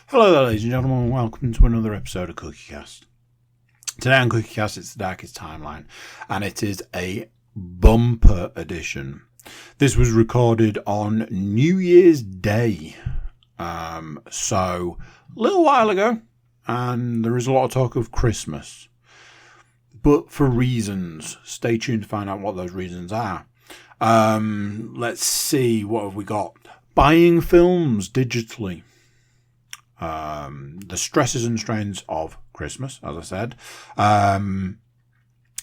Hello there, ladies and gentlemen, and welcome to another episode of CookieCast. Today on CookieCast, it's the Darkest Timeline, and it is a bumper edition. This was recorded on New Year's Day, so a little while ago, and there is a lot of talk of Christmas. But for reasons, stay tuned to find out what those reasons are. Let's see, what have we got? Buying films digitally. The stresses and strains of Christmas, as I said.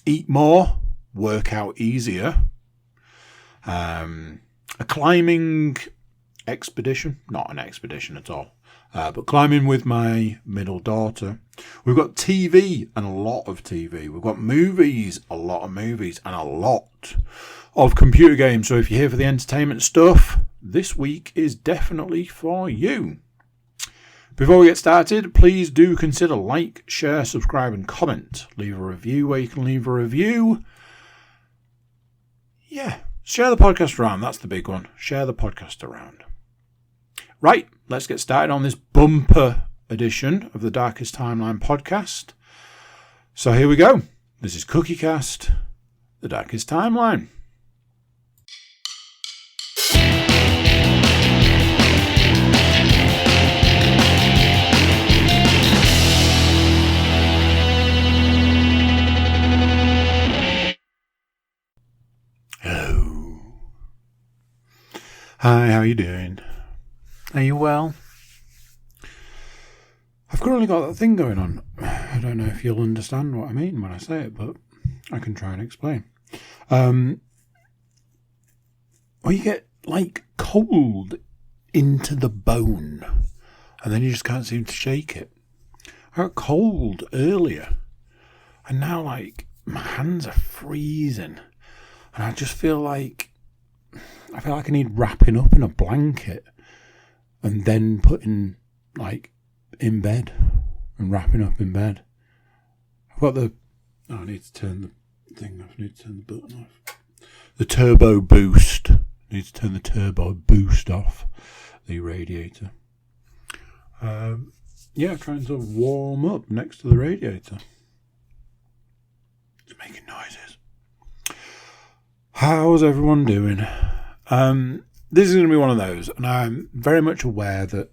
Eat more, work out easier. A climbing expedition, not an expedition at all, but climbing with my middle daughter. We've got TV and a lot of TV. We've got movies, a lot of movies, and a lot of computer games. So if you're here for the entertainment stuff, this week is definitely for you. Before we get started, please do consider like, share, subscribe and comment. Leave a review where you can leave a review. Yeah, share the podcast around. That's the big one. Share the podcast around. Right, let's get started on this bumper edition of the Darkest Timeline podcast. So here we go. This is CookieCast, the Darkest Timeline. Hello. Hi, how you doing? Are you well? I've currently got that thing going on. I don't know if you'll understand what I mean when I say it, but I can try and explain. Well, you get like cold into the bone and then you just can't seem to shake it. I got cold earlier and now like my hands are freezing and I just feel like I need wrapping up in a blanket and then putting like in bed and wrapping up in bed. I've got I need to turn the thing off. I need to turn the button off. The turbo boost. I need to turn the turbo boost off the radiator. Trying to warm up next to the radiator. It's making noises. How's everyone doing? This is going to be one of those, and I'm very much aware that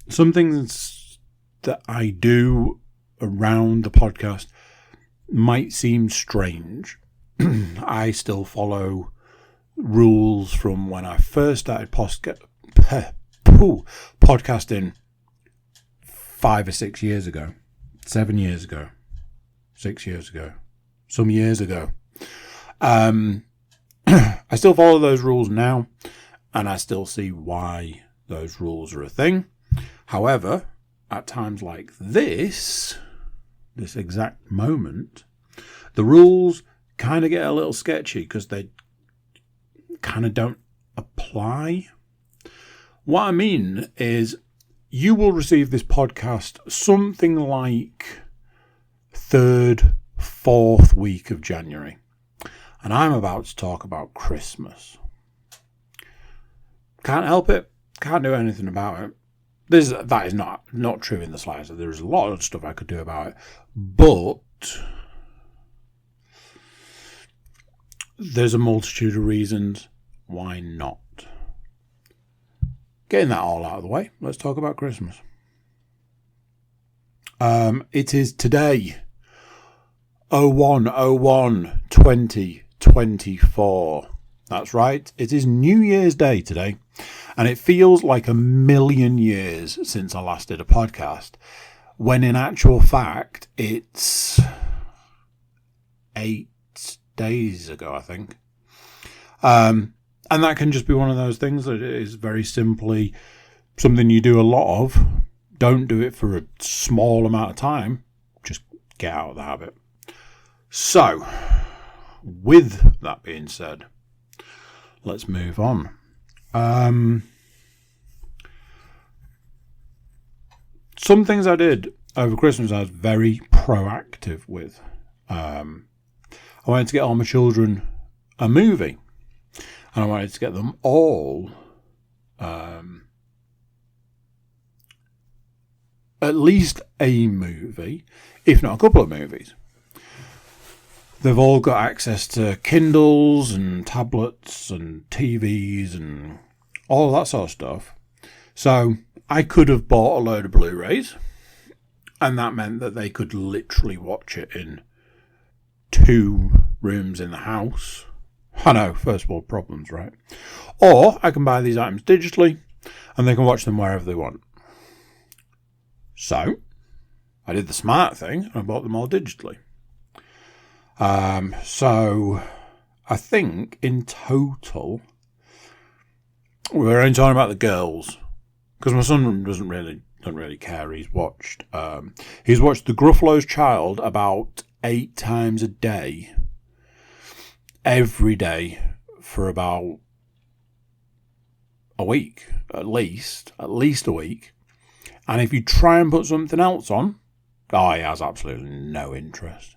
some things that I do around the podcast might seem strange. I still follow rules from when I first started podcasting 5 or 6 years ago, 7 years ago, 6 years ago, some years ago. I still follow those rules now, and I still see why those rules are a thing. However, at times like this exact moment, the rules kind of get a little sketchy because they kind of don't apply. What I mean is you will receive this podcast something like 3rd, 4th week of January. And I'm about to talk about Christmas. Can't help it. Can't do anything about it. That is not true in the slightest. There's a lot of stuff I could do about it. But there's a multitude of reasons why not. Getting that all out of the way, let's talk about Christmas. It is today, 01/01/2024. That's right, it is New Year's Day today, and it feels like a million years since I last did a podcast, when in actual fact it's 8 days ago, I think. And that can just be one of those things that is very simply something you do a lot of. Don't do it for a small amount of time. Just get out of the habit. So, with that being said, let's move on. Some things I did over Christmas I was very proactive with. I wanted to get all my children a movie. And I wanted to get them all at least a movie, if not a couple of movies. They've all got access to Kindles and tablets and TVs and all that sort of stuff. So I could have bought a load of Blu-rays, and that meant that they could literally watch it in 2 rooms in the house. I know, first world problems, right? Or I can buy these items digitally, and they can watch them wherever they want. So I did the smart thing, and I bought them all digitally. So I think in total, we're only talking about the girls, because my son doesn't really care. He's watched The Gruffalo's Child about 8 times a day, every day for about a week, at least a week. And if you try and put something else on, he has absolutely no interest.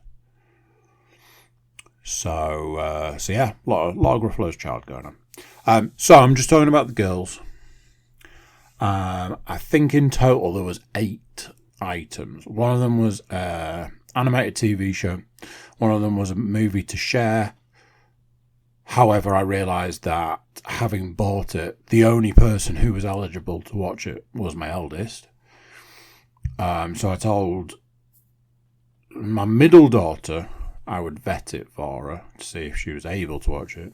So yeah, a lot of Gruffalo's Child going on. So I'm just talking about the girls. I think in total there was 8 items. One of them was an animated TV show. One of them was a movie to share. However, I realised that having bought it, the only person who was eligible to watch it was my eldest. So I told my middle daughter I would vet it for her to see if she was able to watch it.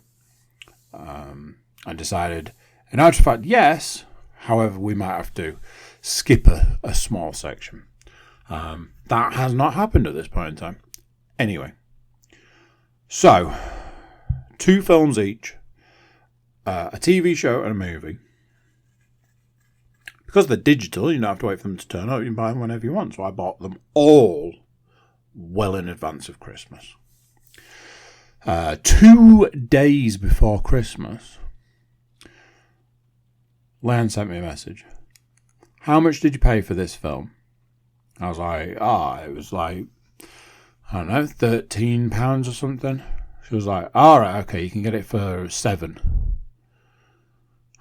I decided, in actual fact, yes. However, we might have to skip a small section. That has not happened at this point in time. Anyway, so 2 films each, a TV show and a movie. Because they're digital, you don't have to wait for them to turn up. You can buy them whenever you want. So I bought them all well in advance of Christmas. 2 days before Christmas, Leanne sent me a message. How much did you pay for this film? I was like, it was like, I don't know, £13 or something. She was like, all right, okay, you can get it for 7.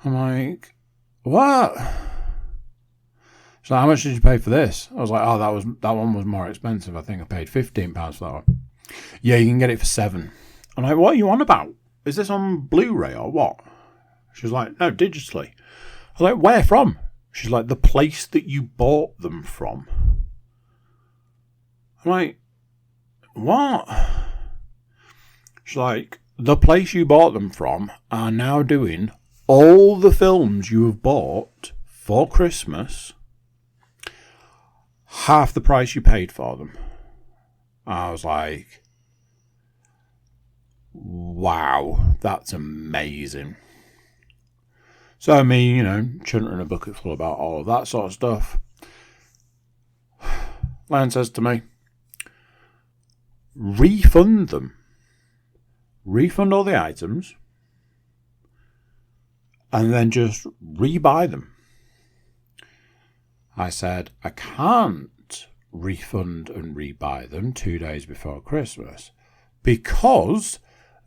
I'm like, what? She's like, how much did you pay for this? I was like, that one was more expensive. I think I paid £15 for that one. Yeah, you can get it for 7. I'm like, what are you on about? Is this on Blu-ray or what? She was like, no, digitally. I was like, where from? She's like, the place that you bought them from. I'm like, what? She's like, the place you bought them from are now doing all the films you have bought for Christmas half the price you paid for them. I was like, wow, that's amazing. So me, chuntering a bucket full about all of that sort of stuff. Lan says to me, refund them. Refund all the items. And then just rebuy them. I said, I can't refund and rebuy them 2 days before Christmas because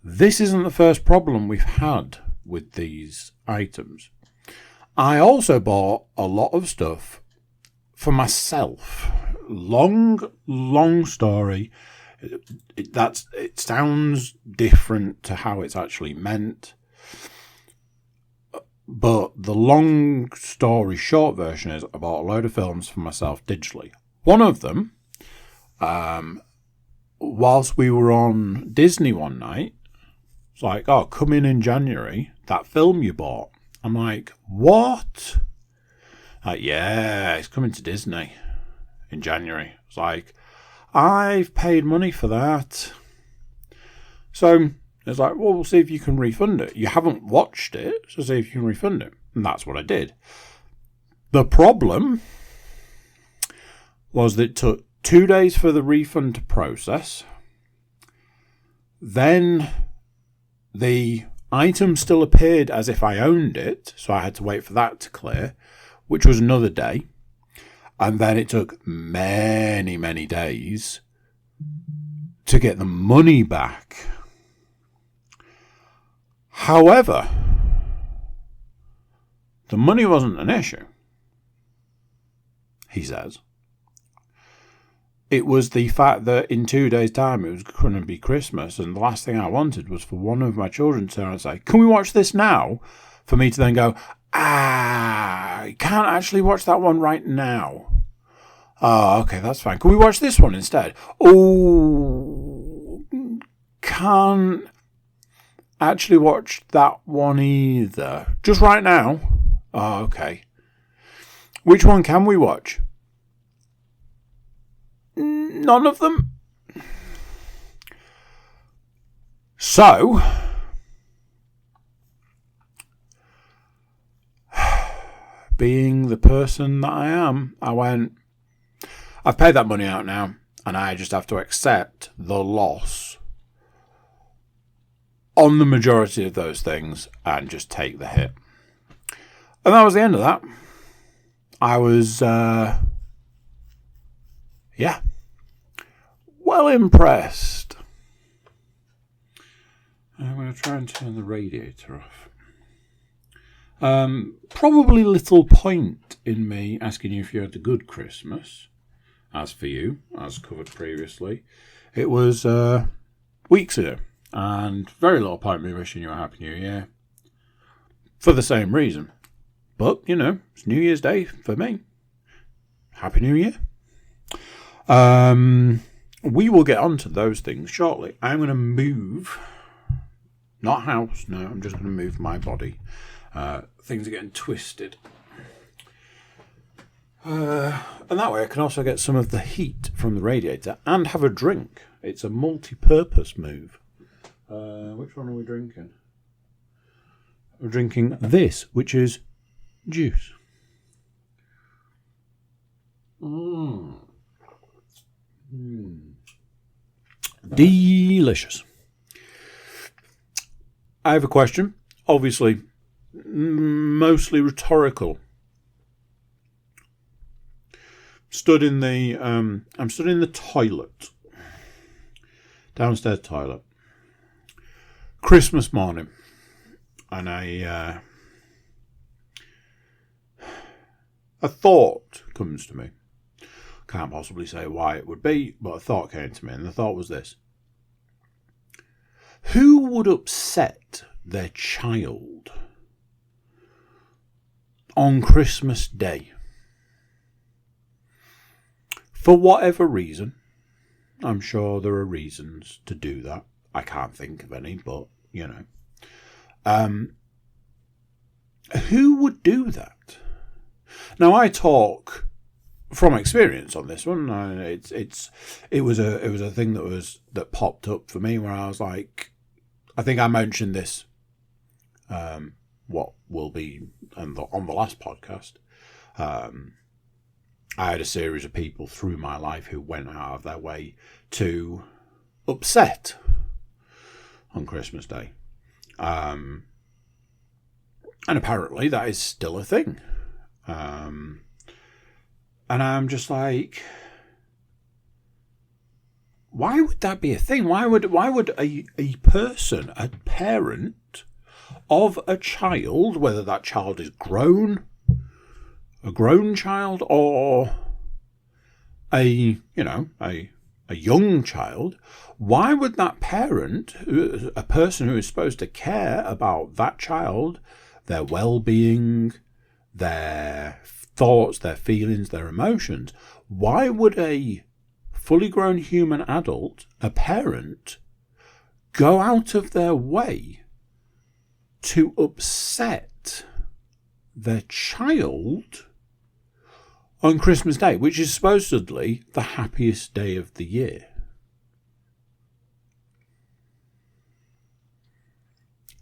this isn't the first problem we've had with these items. I also bought a lot of stuff for myself. Long story. It sounds different to how it's actually meant. But the long story short version is I bought a load of films for myself digitally. One of them, whilst we were on Disney one night, it's like, come in January, that film you bought. I'm like, what? Like, yeah, it's coming to Disney in January. It's like, I've paid money for that. So it's like, well, we'll see if you can refund it. You haven't watched it, so see if you can refund it. And that's what I did. The problem was that it took 2 days for the refund to process. Then the item still appeared as if I owned it, so I had to wait for that to clear, which was another day. And then it took many, many days to get the money back. However, the money wasn't an issue, he says. it was the fact that in 2 days' time it was going to be Christmas, and the last thing I wanted was for one of my children to turn and say, "Can we watch this now?" For me to then go, I can't actually watch that one right now. Oh, okay, that's fine. Can we watch this one instead? Oh, can't actually watch that one either. Just right now. Oh, okay. Which one can we watch? None of them. So, being the person that I am, I went, I've paid that money out now, and I just have to accept the loss on the majority of those things and just take the hit. And that was the end of that. I was, well impressed. I'm going to try and turn the radiator off. Probably little point in me asking you if you had a good Christmas. As for you, as covered previously, it was weeks ago, and very little point me wishing you a Happy New Year for the same reason. But, it's New Year's Day for me. Happy New Year. We will get on to those things shortly. I'm going to move, not house, no, I'm just going to move my body. Things are getting twisted. And that way I can also get some of the heat from the radiator and have a drink. It's a multi-purpose move. Which one are we drinking? We're drinking this, which is juice. Delicious. I have a question. Obviously, mostly rhetorical. I'm stood in the toilet. Downstairs toilet. Christmas morning. And a thought comes to me. Can't possibly say why it would be, but a thought came to me, and the thought was this. Who would upset their child on Christmas Day? For whatever reason. I'm sure there are reasons to do that. I can't think of any, but, who would do that? Now, I talk from experience on this one. It was a thing that popped up for me where I was like, I think I mentioned this, what will be on the last podcast. I had a series of people through my life who went out of their way to upset on Christmas Day. And apparently that is still a thing. And I'm just like, why would that be a thing? Why would a person, a parent of a child, whether that child is a grown child or a young child, why would that parent, a person who is supposed to care about that child, their well-being, their thoughts, their feelings, their emotions, why would a fully grown human adult, a parent, go out of their way to upset their child on Christmas Day, which is supposedly the happiest day of the year?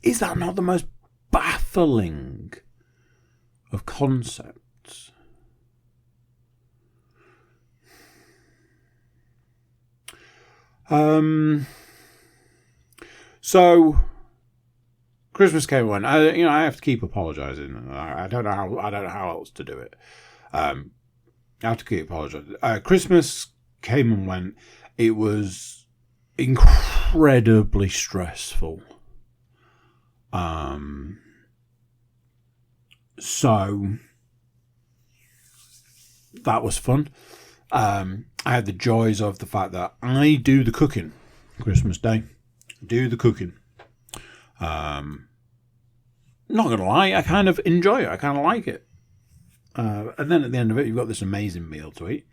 Is that not the most baffling of concepts? So Christmas came and went. I have to keep apologising. I don't know how else to do it. I have to keep apologising. Christmas came and went. It was incredibly stressful. So that was fun. I had the joys of the fact that I do the cooking Christmas Day. Do the cooking. Not going to lie, I kind of enjoy it. I kind of like it. And then at the end of it, you've got this amazing meal to eat.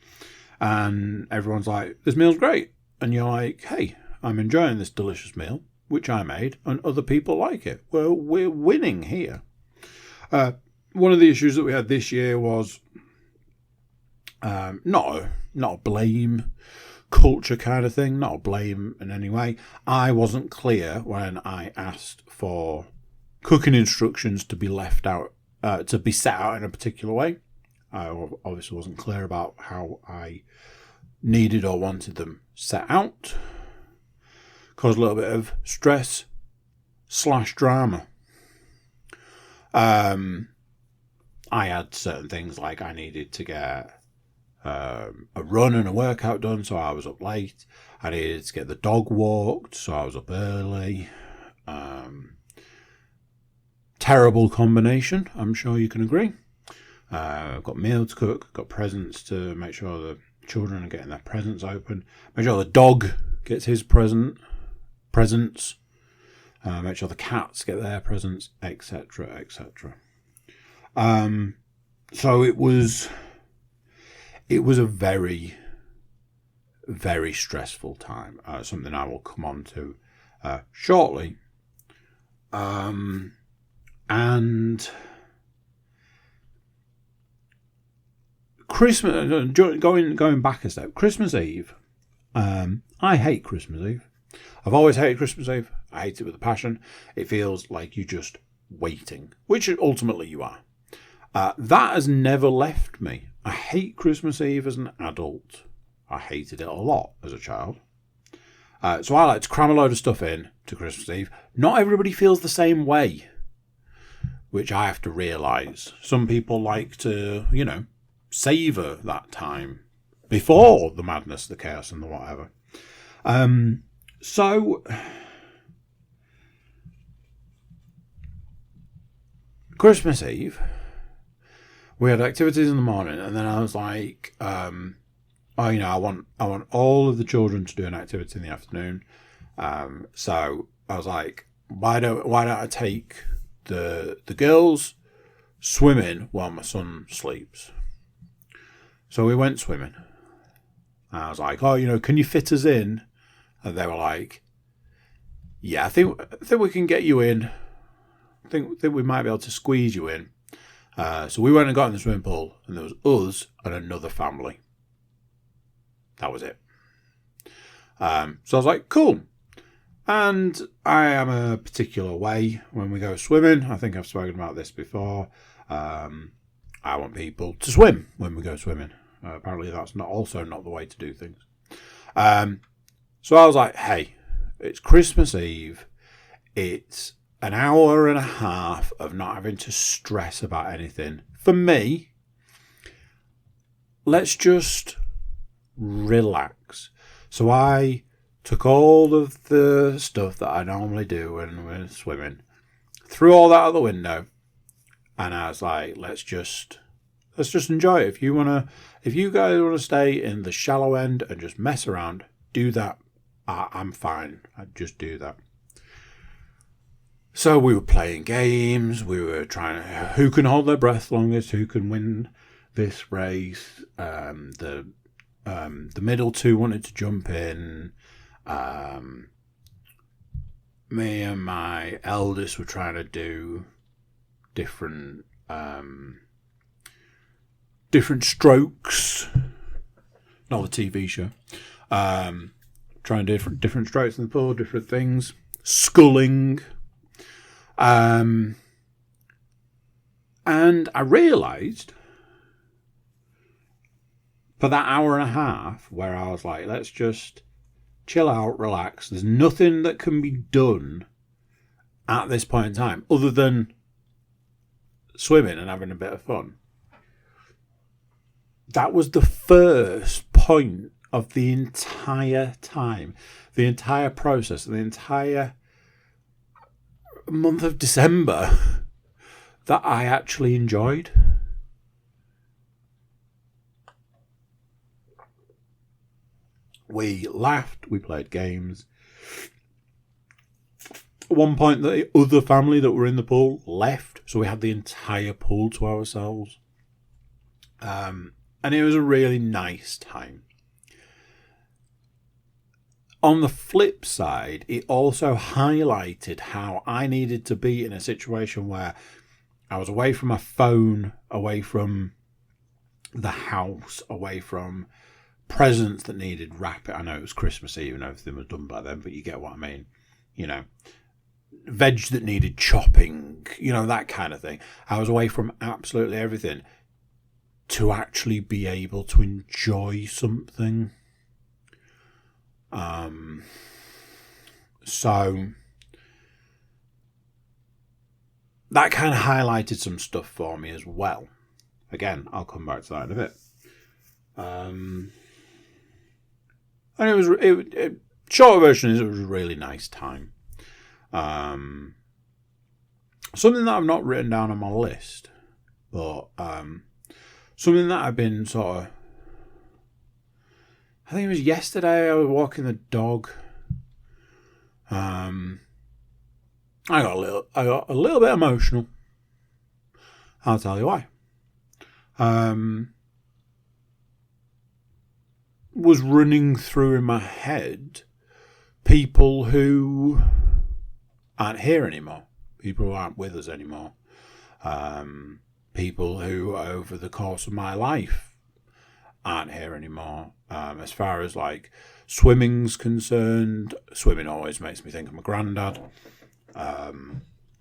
And everyone's like, this meal's great. And you're like, hey, I'm enjoying this delicious meal, which I made, and other people like it. Well, we're winning here. One of the issues that we had this year was not a blame culture kind of thing, not a blame in any way. I wasn't clear when I asked for cooking instructions to be left out, to be set out in a particular way. I obviously wasn't clear about how I needed or wanted them set out. Caused a little bit of stress / drama. I had certain things like I needed to get a run and a workout done, so I was up late. I needed to get the dog walked, so I was up early. Terrible combination, I'm sure you can agree. I've got meal to cook, got presents to make sure the children are getting their presents open, make sure the dog gets his presents, make sure the cats get their presents, etc., etc. So it was a very, very stressful time. Something I will come on to shortly. And Christmas, going back a step, Christmas Eve. I hate Christmas Eve. I've always hated Christmas Eve. I hate it with a passion. It feels like you're just waiting, which ultimately you are. That has never left me. I hate Christmas Eve as an adult. I hated it a lot as a child. So I like to cram a load of stuff in to Christmas Eve. Not everybody feels the same way, which I have to realise. Some people like to, savour that time before the madness, the chaos and the whatever. So Christmas Eve, we had activities in the morning, and then I was like, I want all of the children to do an activity in the afternoon. So I was like, why don't I take the girls swimming while my son sleeps? So we went swimming. And I was like, can you fit us in? And they were like, yeah, I think we can get you in. I think we might be able to squeeze you in. So we went and got in the swimming pool, and there was us and another family. That was it. So I was like, cool. And I am a particular way when we go swimming. I think I've spoken about this before. I want people to swim when we go swimming. Apparently that's not the way to do things. So I was like, hey, it's Christmas Eve. It's an hour and a half of not having to stress about anything. For me, let's just relax. So I took all of the stuff that I normally do when we're swimming, threw all that out the window, and I was like, let's just enjoy it. If you guys want to stay in the shallow end and just mess around, do that. I'm fine. I'd just do that. So we were playing games. We were trying who can hold their breath longest, who can win this race. The middle two wanted to jump in. Me and my eldest were trying to do different strokes. Not the TV show. Trying different strokes in the pool, different things. Sculling. And I realised for that hour and a half where I was like, let's just chill out, relax. There's nothing that can be done at this point in time other than swimming and having a bit of fun. That was the first point of the entire time, the entire process, the entire month of December that I actually enjoyed. We laughed, we played games. At one point, the other family that were in the pool left, so we had the entire pool to ourselves. And it was a really nice time. On the flip side, it also highlighted how I needed to be in a situation where I was away from my phone, away from the house, away from presents that needed wrapping. I know it was Christmas Eve and everything was done by then, but you get what I mean. You know, veg that needed chopping, you know, that kind of thing. I was away from absolutely everything to actually be able to enjoy something. So that kind of highlighted some stuff for me as well. Again, I'll come back to that in a bit. And short version is it was a really nice time. Something that I've not written down on my list, but something that I've been sort of, I think it was yesterday I was walking the dog. I got a little bit emotional. I'll tell you why. Was running through in my head people who aren't here anymore, people who aren't with us anymore, people who over the course of my life aren't here anymore. As far as like swimming's concerned, swimming always makes me think of my granddad,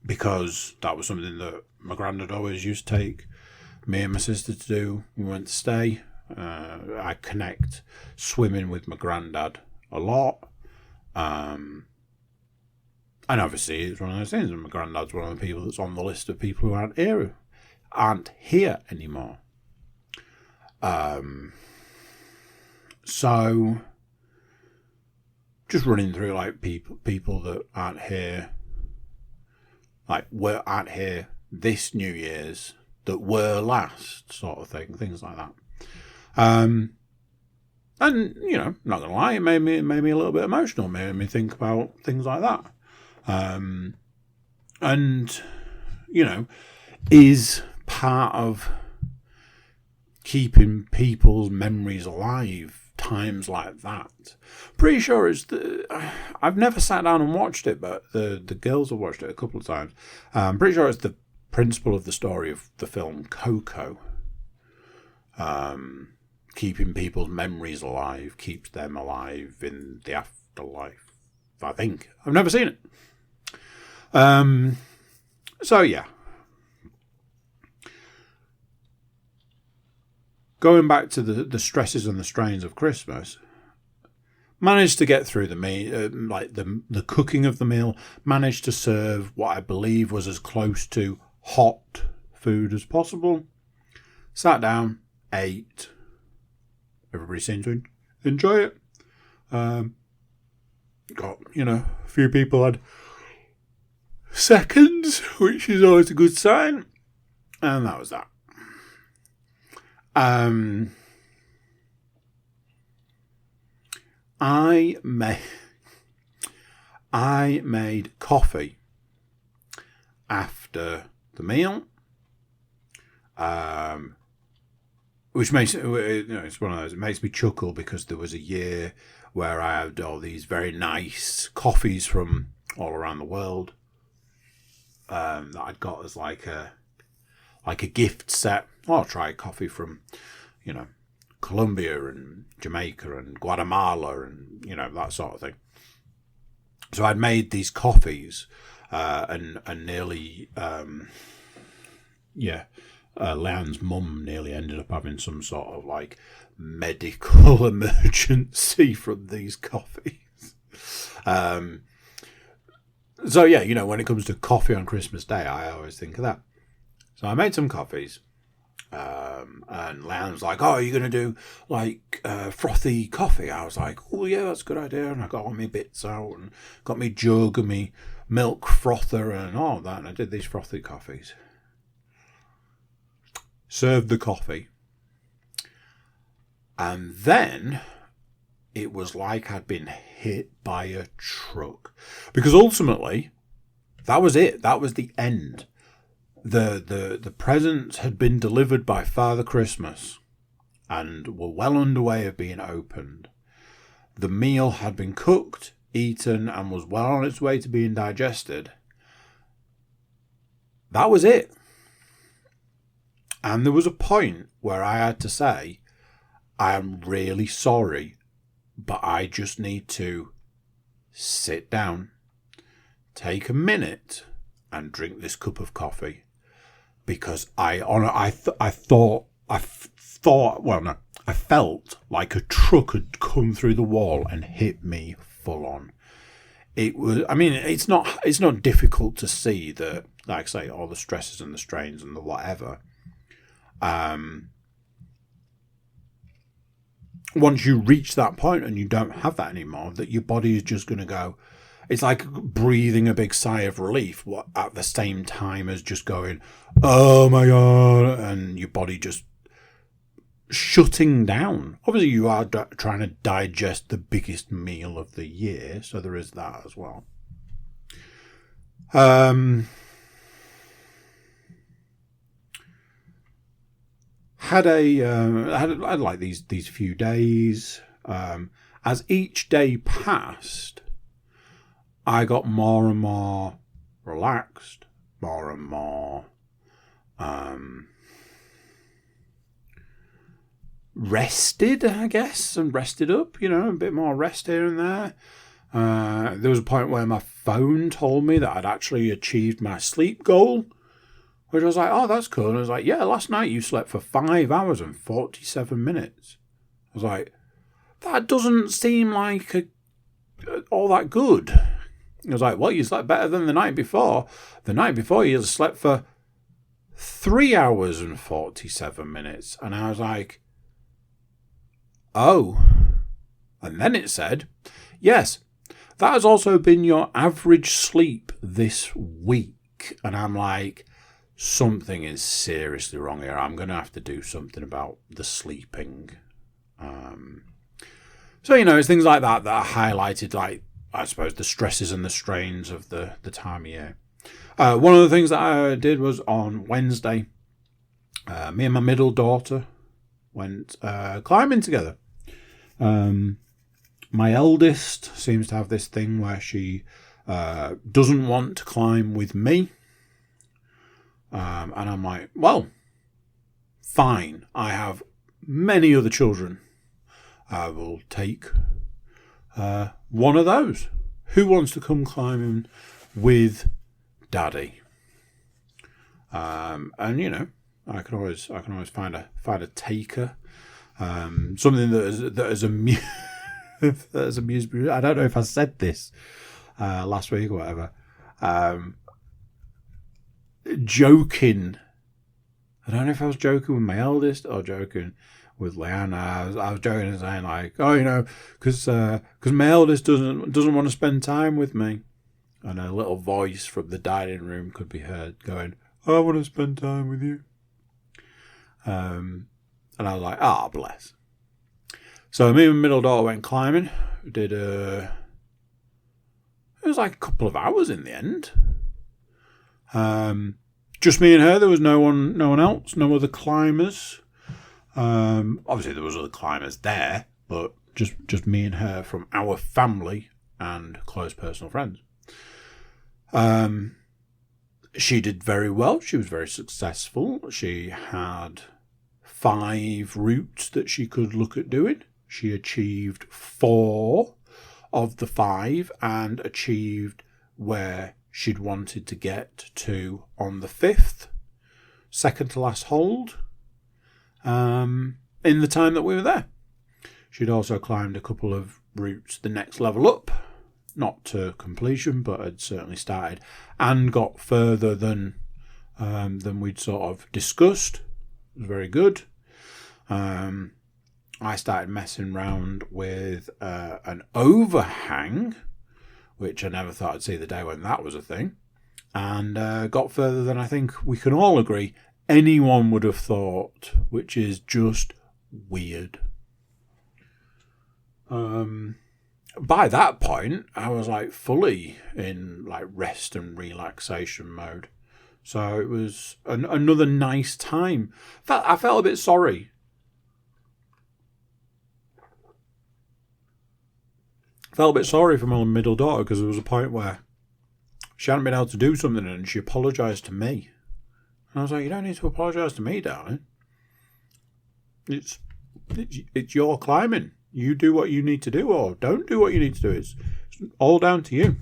because that was something that my granddad always used to take me and my sister to do when we went to stay. I connect swimming with my granddad a lot. And obviously it's one of those things, and my granddad's one of the people that's on the list of people who aren't here anymore. So just running through like people that aren't here, like aren't here this New Year's that were last, sort of thing, things like that. And you know, not gonna lie, it made me a little bit emotional, made me think about things like that. And you know, is part of keeping people's memories alive, times like that. Pretty sure it's I've never sat down and watched it, but the girls have watched it a couple of times. I'm pretty sure it's the principle of the story of the film Coco. Keeping people's memories alive keeps them alive in the afterlife, I think. I've never seen it. So yeah. Going back to the stresses and the strains of Christmas, managed to get through the meal, like the cooking of the meal, managed to serve what I believe was as close to hot food as possible. Sat down, ate. Everybody seemed to enjoy it. Got, you know, a few people had seconds, which is always a good sign. And that was that. I made coffee after the meal, which makes it, you know, it's one of those. It makes me chuckle because there was a year where I had all these very nice coffees from all around the world that I'd got as like a gift set. I'll try coffee from, you know, Colombia and Jamaica and Guatemala and, you know, that sort of thing. So I'd made these coffees and nearly, Leanne's mum nearly ended up having some sort of like medical emergency from these coffees. So yeah, you know, when it comes to coffee on Christmas Day, I always think of that. So I made some coffees. And Leanne was like, "Oh, are you going to do like frothy coffee?" I was like, "Oh yeah, that's a good idea." And I got all my bits out and got me jug and me milk frother and all that. And I did these frothy coffees. Served the coffee. And then it was like I'd been hit by a truck. Because ultimately, that was it. That was the end. The presents had been delivered by Father Christmas and were well underway of being opened. The meal had been cooked, eaten, and was well on its way to being digested. That was it. And there was a point where I had to say, I am really sorry, but I just need to sit down, take a minute, and drink this cup of coffee. Because I felt like a truck had come through the wall and hit me full on. It was, I mean, it's not difficult to see that, like I say, all the stresses and the strains and the whatever. Once you reach that point and you don't have that anymore, that your body is just going to go, it's like breathing a big sigh of relief at the same time as just going, oh my God, and your body just shutting down. Obviously, you are trying to digest the biggest meal of the year, so there is that as well. Had like these few days. As each day passed, I got more and more relaxed, more and more rested, I guess, and rested up, a bit more rest here and there. There was a point where my phone told me that I'd actually achieved my sleep goal, which I was like, oh, that's cool. And I was like, yeah, last night you slept for 5 hours and 47 minutes. I was like, that doesn't seem like all that good. I was like, well, you slept better than the night before. The night before you slept for 3 hours and 47 minutes. And I was like, oh. And then it said, yes, that has also been your average sleep this week. And I'm like, something is seriously wrong here. I'm going to have to do something about the sleeping. So, it's things like that are highlighted, like, I suppose, the stresses and the strains of the time of year. One of the things that I did was on Wednesday, me and my middle daughter went climbing together. My eldest seems to have this thing where she doesn't want to climb with me. And I'm like, well, fine. I have many other children. I will take one of those. Who wants to come climbing with Daddy? And I can always find a taker. Something that has amused that has amused me. I don't know if I said this last week or whatever. Joking. I don't know if I was joking with my eldest or joking with Leanna. I was joking and saying like, oh, because my eldest doesn't want to spend time with me, and a little voice from the dining room could be heard going, I want to spend time with you. And I was like, bless. So me and my middle daughter went climbing. We did it was like a couple of hours in the end. Just me and her. There was no one else, no other climbers. Obviously there was other climbers there, but just me and her from our family and close personal friends. She did very well. She was very successful. She had 5 routes that she could look at doing. She achieved 4 of the 5 and achieved where she'd wanted to get to on the 5th, second to last hold, in the time that we were there. She'd also climbed a couple of routes the next level up, not to completion, but had certainly started and got further than we'd sort of discussed. It was very good. I started messing around with an overhang, which I never thought I'd see the day when that was a thing, and got further than I think we can all agree anyone would have thought, which is just weird. By that point, I was like fully in like rest and relaxation mode. So it was another nice time. I felt a bit sorry. Felt a bit sorry for my middle daughter because there was a point where she hadn't been able to do something and she apologised to me. And I was like, you don't need to apologise to me, darling. It's your climbing. You do what you need to do or don't do what you need to do. It's all down to you.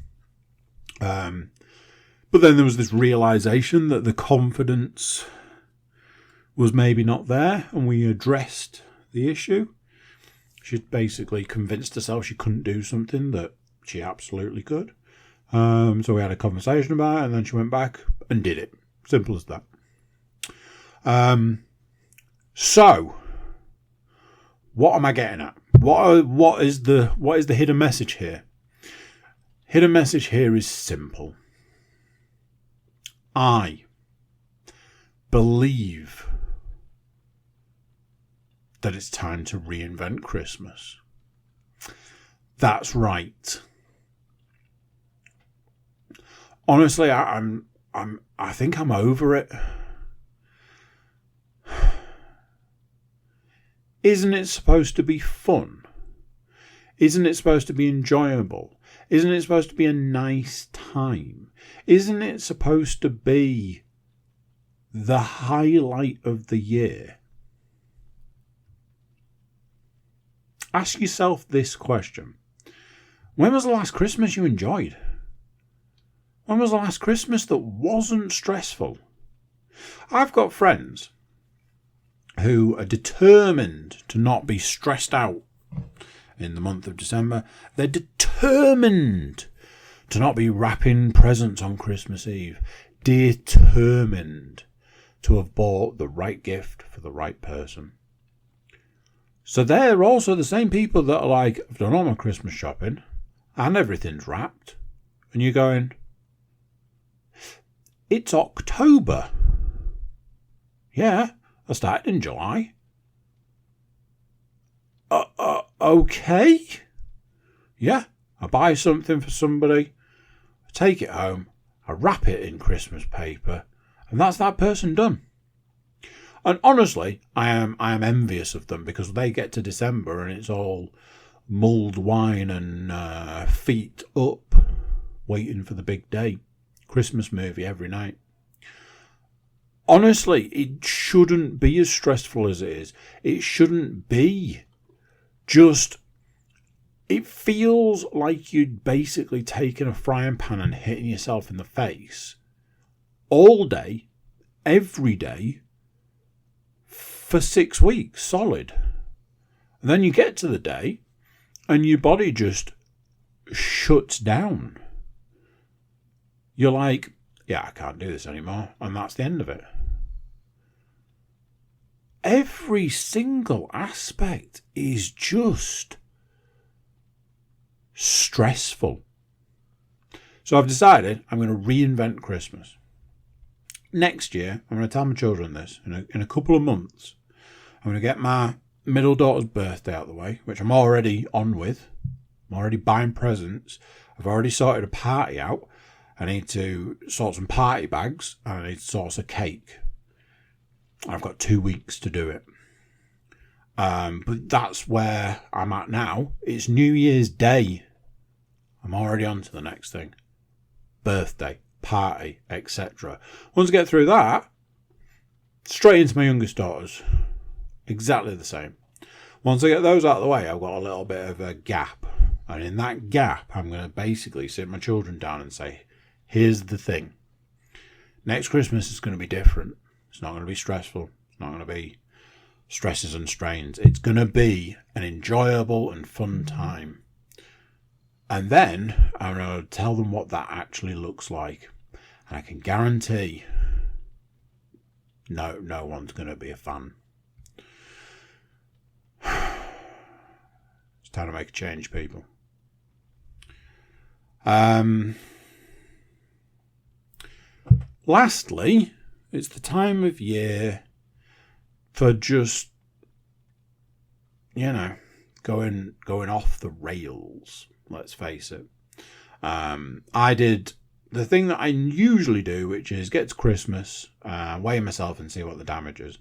But then there was this realisation that the confidence was maybe not there, and we addressed the issue. She basically convinced herself she couldn't do something that she absolutely could. So we had a conversation about it, and then she went back and did it. Simple as that. So, what am I getting at? What is the hidden message here? Hidden message here is simple. I believe that it's time to reinvent Christmas. That's right. Honestly, I think I'm over it. Isn't it supposed to be fun? Isn't it supposed to be enjoyable? Isn't it supposed to be a nice time? Isn't it supposed to be the highlight of the year? Ask yourself this question. When was the last Christmas you enjoyed? When was the last Christmas that wasn't stressful? I've got friends who are determined to not be stressed out in the month of December. They're determined to not be wrapping presents on Christmas Eve. Determined to have bought the right gift for the right person. So they're also the same people that are like, I've done all my Christmas shopping and everything's wrapped. And you're going, it's October. Yeah, I started in July. Okay. Yeah, I buy something for somebody, I take it home, I wrap it in Christmas paper, and that's that person done. And honestly, I am envious of them because they get to December and it's all mulled wine and feet up, waiting for the big day. Christmas movie every night. Honestly, it shouldn't be as stressful as it is. It shouldn't be. Just, it feels like you'd basically taken a frying pan and hitting yourself in the face all day, every day, for 6 weeks, solid. And then you get to the day and your body just shuts down. You're like, yeah, I can't do this anymore. And that's the end of it. Every single aspect is just stressful. So I've decided I'm going to reinvent Christmas. Next year, I'm going to tell my children this. In a couple of months, I'm going to get my middle daughter's birthday out of the way, which I'm already on with. I'm already buying presents. I've already sorted a party out. I need to sort some party bags and I need to source a cake. I've got 2 weeks to do it. But that's where I'm at now. It's New Year's Day. I'm already on to the next thing. Birthday, party, etc. Once I get through that, straight into my youngest daughter's. Exactly the same. Once I get those out of the way, I've got a little bit of a gap. And in that gap, I'm going to basically sit my children down and say, here's the thing. Next Christmas is going to be different. It's not going to be stressful. It's not going to be stresses and strains. It's going to be an enjoyable and fun time. And then I'm going to tell them what that actually looks like. And I can guarantee no one's going to be a fan. It's time to make a change, people. Lastly, it's the time of year for just, going off the rails. Let's face it. I did the thing that I usually do, which is get to Christmas, weigh myself and see what the damage is.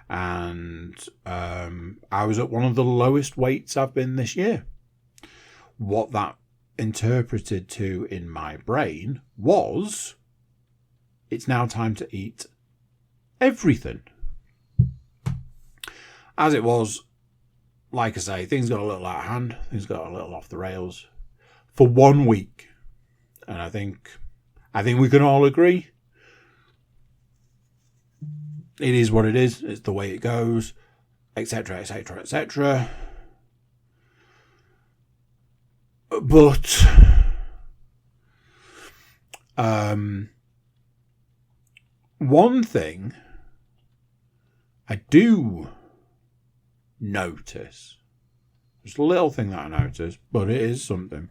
And I was at one of the lowest weights I've been this year. What that interpreted to in my brain was, it's now time to eat everything. As it was, like I say, things got a little out of hand. Things got a little off the rails for 1 week. And I think we can all agree it is what it is. It's the way it goes, etc., etc., etc. But one thing I do notice, just a little thing that I notice, but it is something.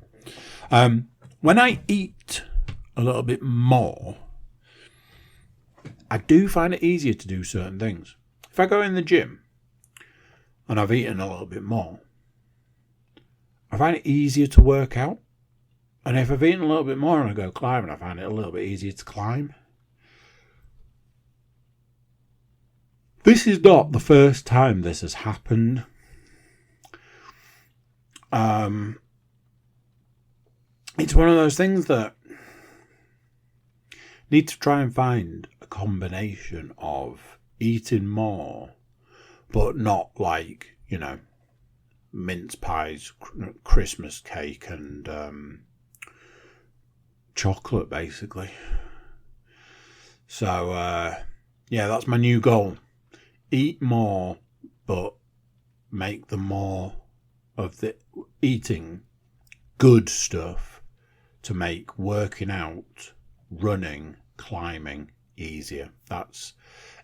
When I eat a little bit more, I do find it easier to do certain things. If I go in the gym and I've eaten a little bit more, I find it easier to work out. And if I've eaten a little bit more and I go climbing, I find it a little bit easier to climb. This is not the first time this has happened. It's one of those things that need to try and find a combination of eating more, but not like, mince pies, Christmas cake and chocolate, basically. So, that's my new goal. Eat more, but make the more of the eating good stuff to make working out, running, climbing easier. That's,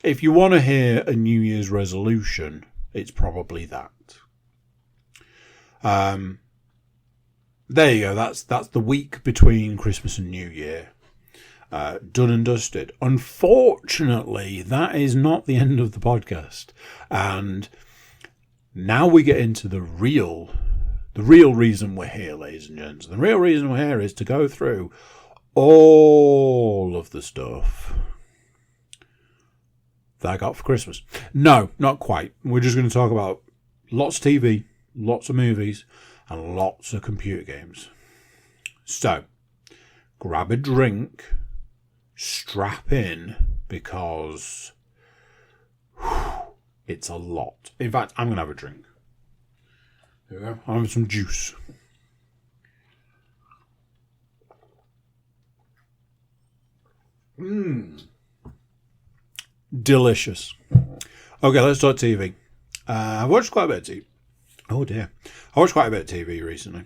if you want to hear a New Year's resolution, it's probably that. There you go. That's the week between Christmas and New Year. Done and dusted. Unfortunately, that is not the end of the podcast. And now we get into the real reason we're here, ladies and gents. The real reason we're here is to go through all of the stuff that I got for Christmas. No, not quite. We're just going to talk about lots of TV, lots of movies, and lots of computer games. So, grab a drink, strap in, because it's a lot. In fact, I'm going to have a drink. There we go. I'll have some juice. Delicious. Okay, let's talk TV. I've watched quite a bit of TV. Oh dear. I watched quite a bit of TV recently.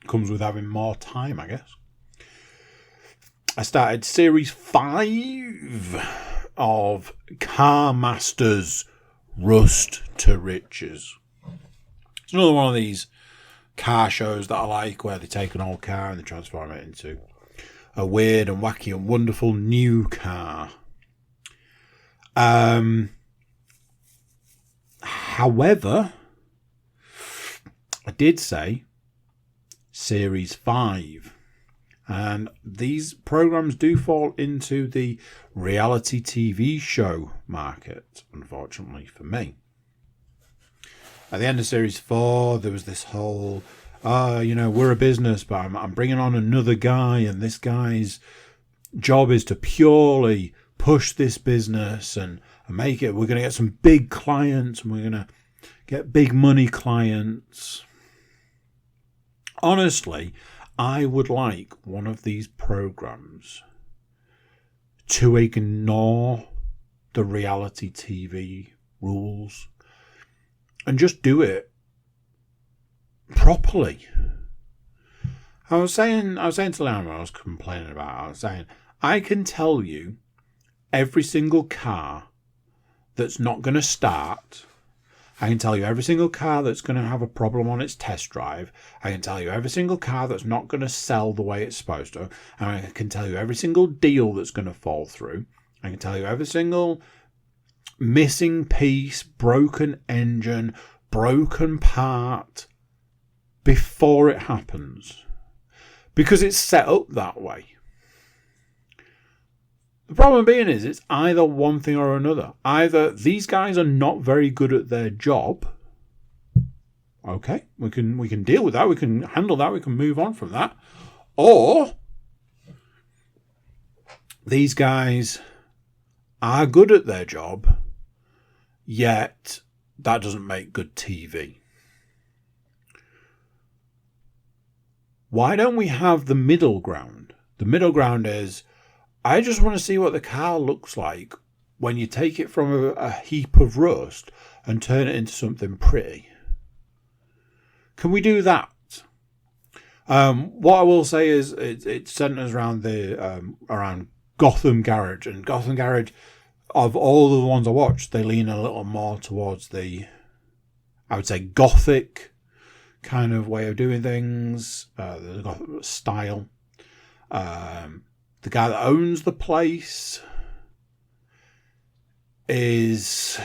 Comes with having more time, I guess. I started series 5 of Car Masters Rust to Riches. It's another one of these car shows that I like, where they take an old car and they transform it into a weird and wacky and wonderful new car. However, I did say Series 5. And these programs do fall into the reality TV show market, unfortunately for me. At the end of Series 4, there was this whole, we're a business, but I'm bringing on another guy, and this guy's job is to purely push this business and make it. We're going to get some big clients, and we're going to get big money clients. Honestly, I would like one of these programs to ignore the reality TV rules and just do it properly. I was saying to Leanne when I was complaining about it, I was saying, I can tell you every single car that's not going to start. I can tell you every single car that's going to have a problem on its test drive. I can tell you every single car that's not going to sell the way it's supposed to. And I can tell you every single deal that's going to fall through. I can tell you every single missing piece, broken engine, broken part before it happens. Because it's set up that way. The problem being is it's either one thing or another. Either these guys are not very good at their job. Okay, we can deal with that. We can handle that. We can move on from that. Or these guys are good at their job, yet that doesn't make good TV. Why don't we have the middle ground? The middle ground is, I just want to see what the car looks like when you take it from a heap of rust and turn it into something pretty. Can we do that? What I will say is it centers around around Gotham Garage, and Gotham Garage, of all the ones I watched, they lean a little more towards the, I would say, gothic kind of way of doing things, the gothic style. The guy that owns the place is,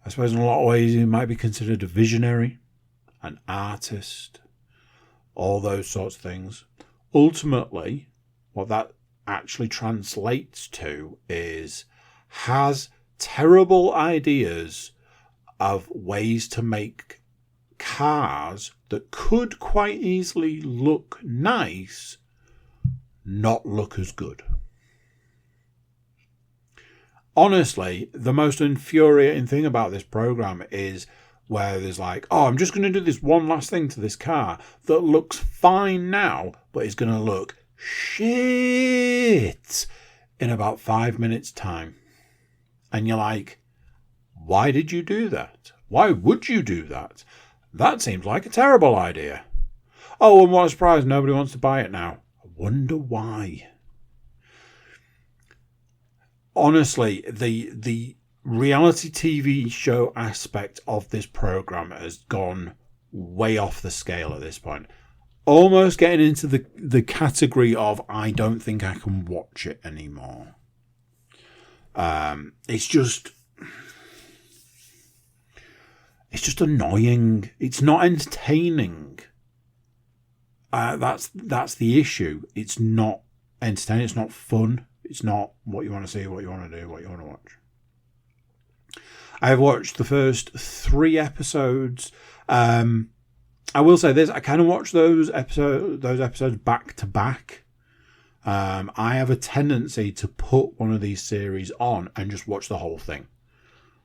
I suppose in a lot of ways, he might be considered a visionary, an artist, all those sorts of things. Ultimately, what that actually translates to is has terrible ideas of ways to make cars that could quite easily look nice, not look as good. Honestly, the most infuriating thing about this program is where there's like, oh, I'm just going to do this one last thing to this car that looks fine now, but is going to look shit in about 5 minutes' time. And you're like, why did you do that? Why would you do that? That seems like a terrible idea. Oh, and what a surprise, nobody wants to buy it now. I wonder why. Honestly, the reality TV show aspect of this program has gone way off the scale at this point. Almost getting into the category of I don't think I can watch it anymore. It's just annoying. It's not entertaining. That's the issue. It's not entertaining. It's not fun. It's not what you want to see, what you want to do, what you want to watch. I've watched the first 3 episodes. I will say this: I kind of watch those episodes back to back. I have a tendency to put one of these series on and just watch the whole thing.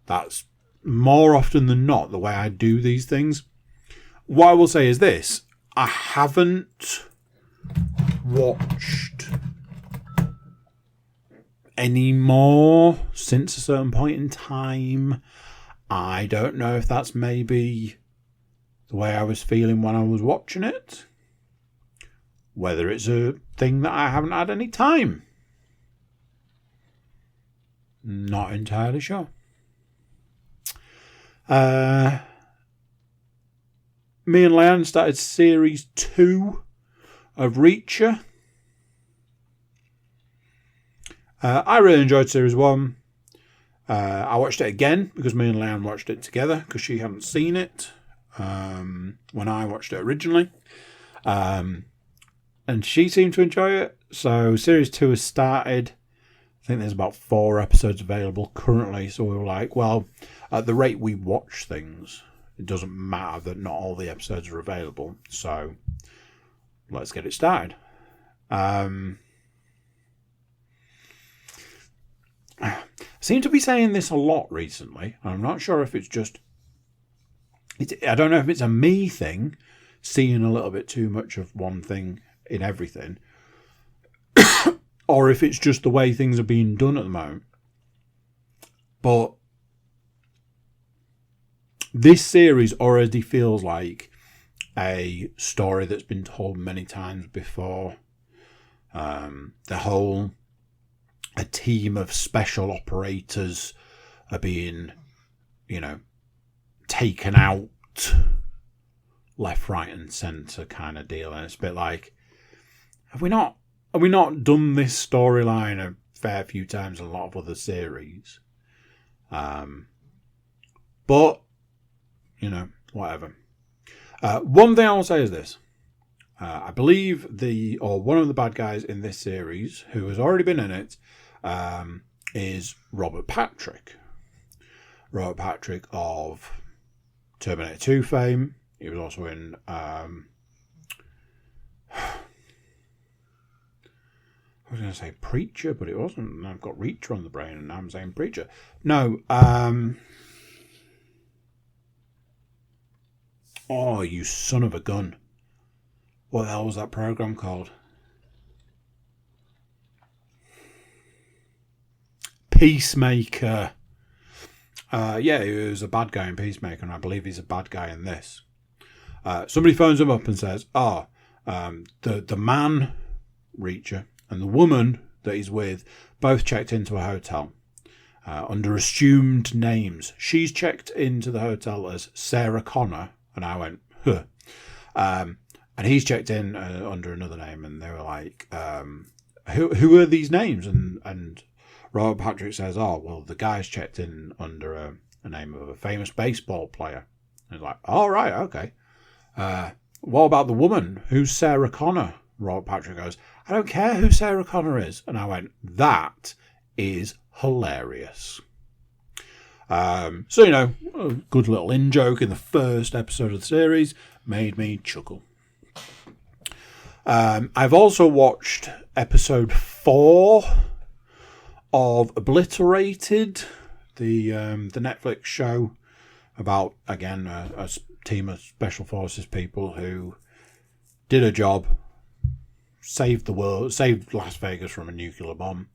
That's more often than not the way I do these things. What I will say is this: I haven't watched any more since a certain point in time. I don't know if that's maybe the way I was feeling when I was watching it. Whether it's a thing that I haven't had any time. Not entirely sure. Me and Leanne started series 2 of Reacher. I really enjoyed series 1. I watched it again because me and Leanne watched it together because she hadn't seen it when I watched it originally. And she seemed to enjoy it. So series 2 has started. I think there's about 4 episodes available currently. So we were like, well, at the rate we watch things, it doesn't matter that not all the episodes are available. So let's get it started. I seem to be saying this a lot recently. I'm not sure if it's just... I don't know if it's a me thing, seeing a little bit too much of one thing in everything, or if it's just the way things are being done at the moment. But this series already feels like a story that's been told many times before. A team of special operators are being, taken out left, right, and centre kind of deal. And it's a bit like, have we not done this storyline a fair few times in a lot of other series? But, whatever. One thing I will say is this. I believe one of the bad guys in this series, who has already been in it, is Robert Patrick. Robert Patrick of Terminator 2 fame. He was also in... I was going to say Preacher, but it wasn't. I've got Reacher on the brain, and now I'm saying Preacher. No. Oh, you son of a gun. What the hell was that program called? Peacemaker. Yeah, he was a bad guy in Peacemaker, and I believe he's a bad guy in this. Somebody phones him up and says, the man, Reacher, and the woman that he's with both checked into a hotel under assumed names. She's checked into the hotel as Sarah Connor, and I went, huh. And he's checked in under another name, and they were like, who are these names? And Robert Patrick says, the guy's checked in under a name of a famous baseball player. And he's like, right, okay. What about the woman? Who's Sarah Connor? Robert Patrick goes, I don't care who Sarah Connor is. And I went, that is hilarious. A good little in-joke in the first episode of the series made me chuckle. I've also watched episode 4 of Obliterated, the Netflix show about, again, a team of special forces people who did a job, saved the world, saved Las Vegas from a nuclear bomb,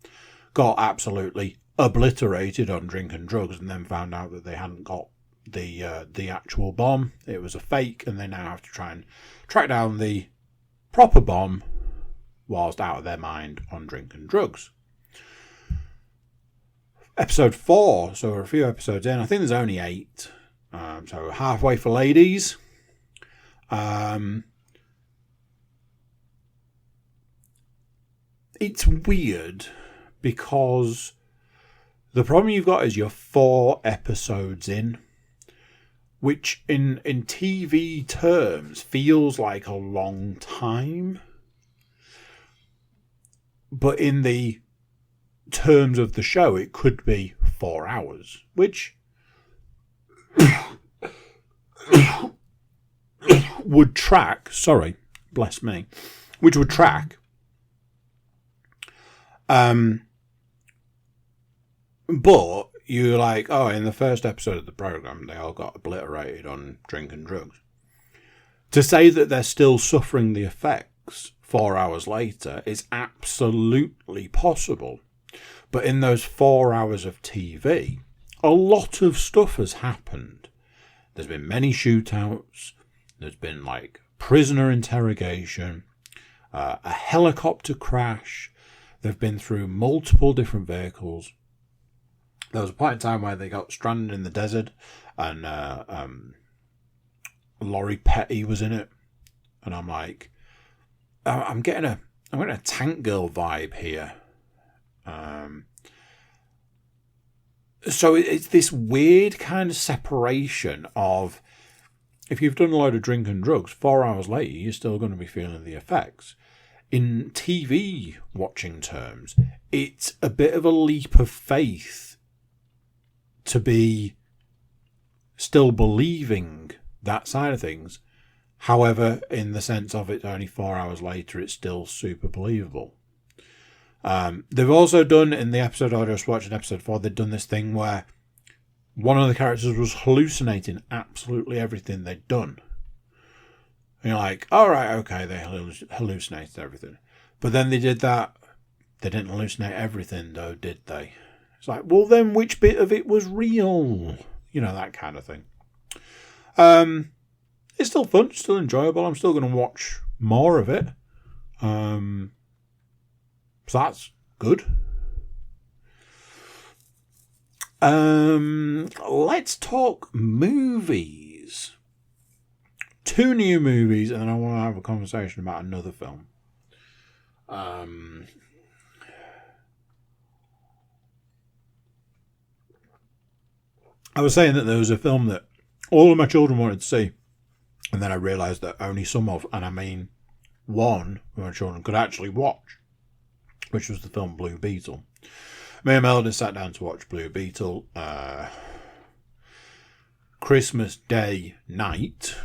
got absolutely obliterated on drink and drugs, and then found out that they hadn't got the actual bomb. It was a fake, and they now have to try and track down the proper bomb whilst out of their mind on drink and drugs. Episode 4, so we're a few episodes in. I think there's only 8. So halfway for ladies. It's weird because the problem you've got is you're 4 episodes in, which in TV terms feels like a long time. But in the terms of the show, it could be 4 hours, which would track, sorry, bless me, which would track. But you're like, in the first episode of the program, they all got obliterated on drink and drugs. To say that they're still suffering the effects 4 hours later is absolutely possible. But in those 4 hours of TV, a lot of stuff has happened. There's been many shootouts. There's been prisoner interrogation, a helicopter crash. They've been through multiple different vehicles. There was a point in time where they got stranded in the desert, and Laurie Petty was in it, and I'm like, I'm getting a Tank Girl vibe here. So it's this weird kind of separation of, if you've done a load of drink and drugs, 4 hours later, you're still going to be feeling the effects. In TV watching terms, it's a bit of a leap of faith to be still believing that side of things. However, in the sense of it's only 4 hours later, it's still super believable. They've also done, in the episode I just watched, in episode 4, they've done this thing where one of the characters was hallucinating absolutely everything they'd done. And you're like, all right, okay, they hallucinated everything. But then they did that. They didn't hallucinate everything, though, did they? It's like, well, then which bit of it was real? That kind of thing. It's still fun, still enjoyable. I'm still going to watch more of it. So that's good. Let's talk movies. 2 new movies, and then I want to have a conversation about another film. I was saying that there was a film that all of my children wanted to see, and then I realised that only some of, and I mean one of my children, could actually watch, which was the film Blue Beetle. Me and Melody sat down to watch Blue Beetle Christmas Day night.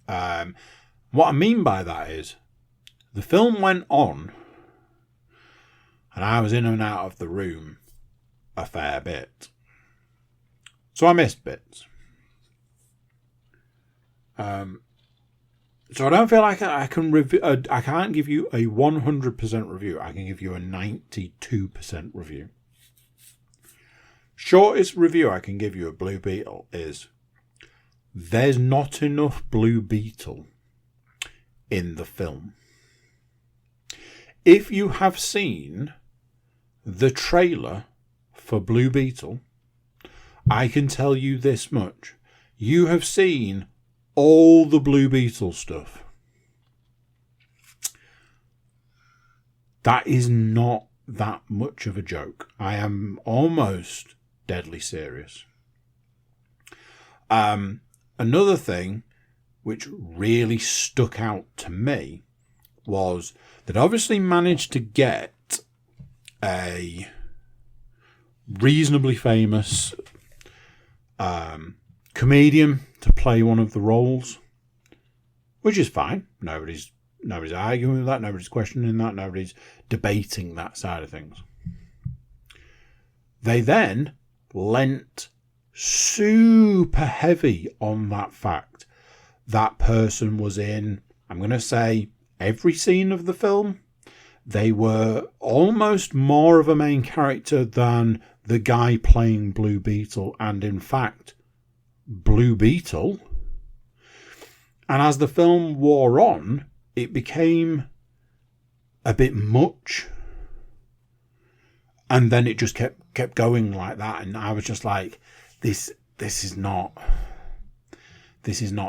What I mean by that is the film went on and I was in and out of the room a fair bit. So I missed bits. So I don't feel like I can review. I can't give you a 100% review. I can give you a 92% review. Shortest review I can give you of Blue Beetle is there's not enough Blue Beetle in the film. If you have seen the trailer for Blue Beetle, I can tell you this much. You have seen all the Blue Beetle stuff. That is not that much of a joke. I am almost deadly serious. Another thing which really stuck out to me was that obviously managed to get a reasonably famous comedian to play one of the roles, which is fine. Nobody's arguing with that. Nobody's questioning that. Nobody's debating that side of things. They then lent super heavy on that fact that person was in, I'm going to say, every scene of the film. They were almost more of a main character than the guy playing Blue Beetle, and in fact, Blue Beetle. And as the film wore on, it became a bit much. And then it just kept going like that, and I was just like, this is not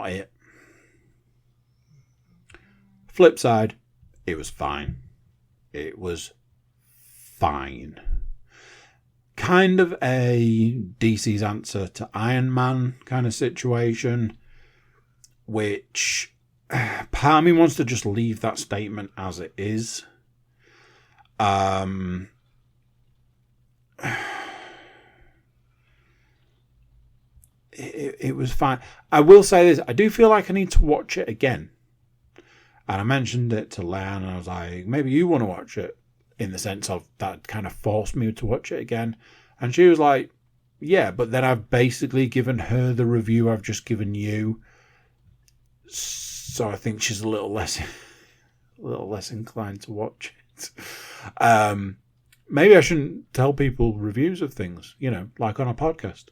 it. Flip side, it was fine. It was fine. Kind of a DC's answer to Iron Man kind of situation, which part of me wants to just leave that statement as it is. It was fine. I will say this, I do feel like I need to watch it again. And I mentioned it to Leanne, and I was like, maybe you want to watch it, in the sense of that kind of forced me to watch it again. And she was like, yeah, but then I've basically given her the review I've just given you. So I think she's a little less inclined to watch it. Maybe I shouldn't tell people reviews of things, like on a podcast.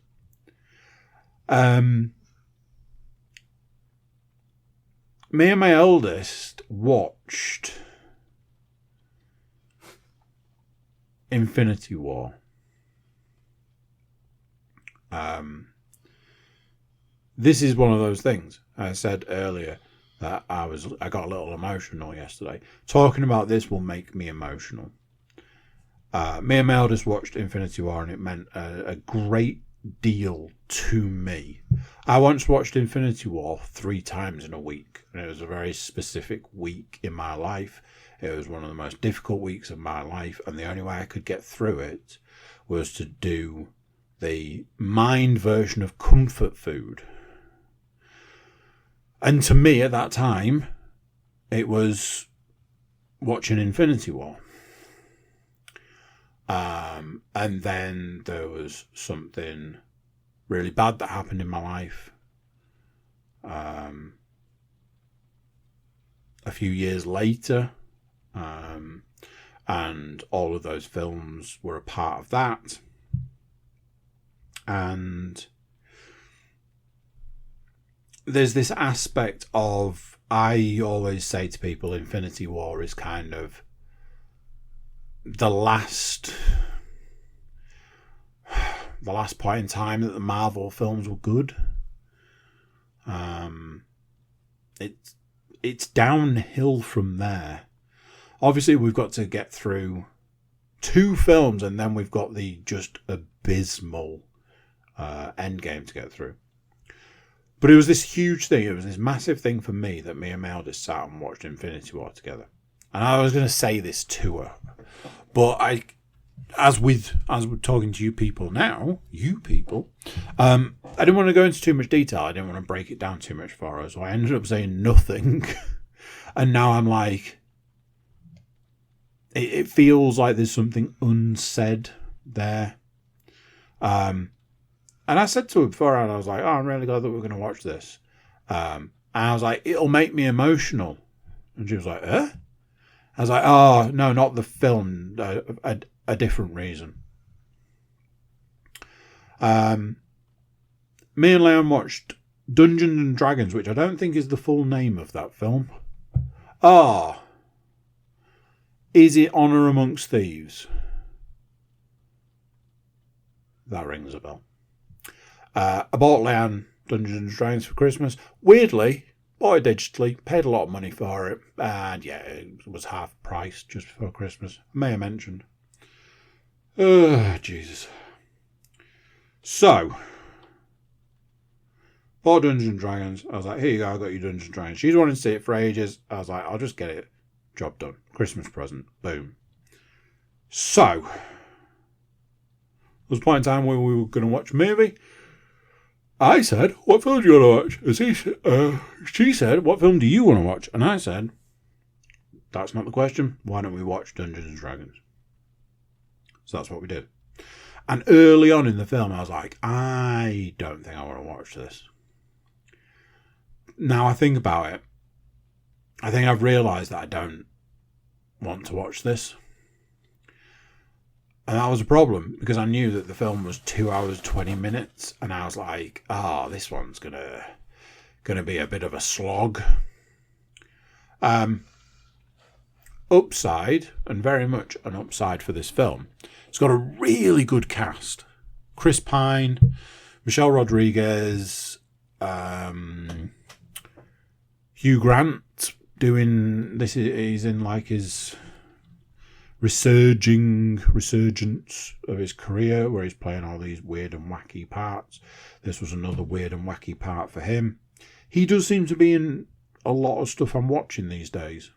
Me and my eldest watched Infinity War. This is one of those things. I said earlier that I got a little emotional yesterday. Talking about this will make me emotional. Me and my eldest watched Infinity War, and it meant a great deal to me. I once watched Infinity War 3 times in a week, and it was a very specific week in my life. It was one of the most difficult weeks of my life, and the only way I could get through it was to do the mind version of comfort food. And to me at that time, it was watching Infinity War. And then there was something really bad that happened in my life. A few years later, and all of those films were a part of that. And there's this aspect of, I always say to people, Infinity War is kind of the last point in time that the Marvel films were good. It's downhill from there. Obviously, we've got to get through 2 films, and then we've got the just abysmal Endgame to get through. But it was this huge thing. It was this massive thing for me that me and Mel just sat and watched Infinity War together. And I was going to say this to her, but as we're talking to you people now, I didn't want to go into too much detail. I didn't want to break it down too much for her, so I ended up saying nothing. And now I'm like, it feels like there's something unsaid there. And I said to her beforehand, I was like, oh, I'm really glad that we're going to watch this. And I was like, it'll make me emotional. And she was like, eh? I was like, oh, no, not the film. A different reason. Me and Leon watched Dungeons and Dragons, which I don't think is the full name of that film. Is it Honor Amongst Thieves? That rings a bell. I bought Leanne Dungeons and Dragons for Christmas. Weirdly, bought it digitally, paid a lot of money for it, and yeah, it was half price just before Christmas. I may have mentioned. Jesus. So, bought Dungeons and Dragons. I was like, here you go, I got you Dungeons and Dragons. She's wanted to see it for ages. I was like, I'll just get it. Job done. Christmas present. Boom. So, there was a point in time when we were going to watch a movie. I said, what film do you want to watch? She said, what film do you want to watch? And I said, that's not the question. Why don't we watch Dungeons and Dragons? So that's what we did. And early on in the film, I was like, I don't think I want to watch this. Now I think about it, I think I've realised that I don't want to watch this. And that was a problem because I knew that the film was 2 hours, 20 minutes. And I was like, this one's gonna be a bit of a slog. Upside, and very much an upside for this film. It's got a really good cast. Chris Pine, Michelle Rodriguez, Hugh Grant doing this. He's in like his resurgence of his career where he's playing all these weird and wacky parts. This was another weird and wacky part for him. He does seem to be in a lot of stuff I'm watching these days.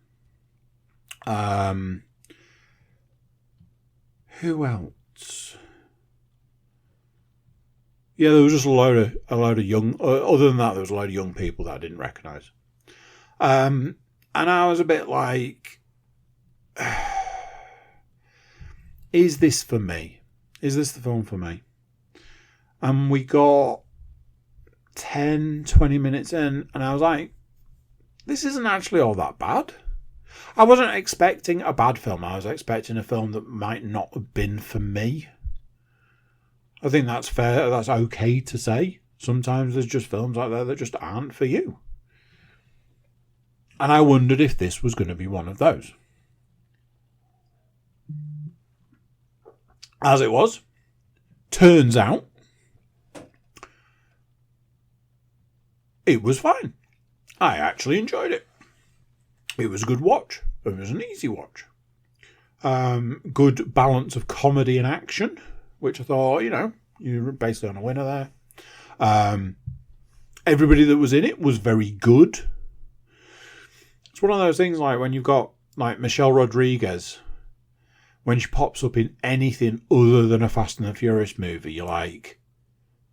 Who else? Yeah, there was just a load of young. Other than that, there was a load of young people that I didn't recognise. And I was a bit like, is this for me? Is this the film for me? And we got 10, 20 minutes in, and I was like, this isn't actually all that bad. I wasn't expecting a bad film. I was expecting a film that might not have been for me. I think that's fair. That's okay to say. Sometimes there's just films out there that just aren't for you. And I wondered if this was going to be one of those. As it was, turns out, it was fine. I actually enjoyed it. It was a good watch. It was an easy watch. Good balance of comedy and action, which I thought, you're basically on a winner there. Everybody that was in it was very good. It's one of those things like when you've got like Michelle Rodriguez, when she pops up in anything other than a Fast and the Furious movie, you're like,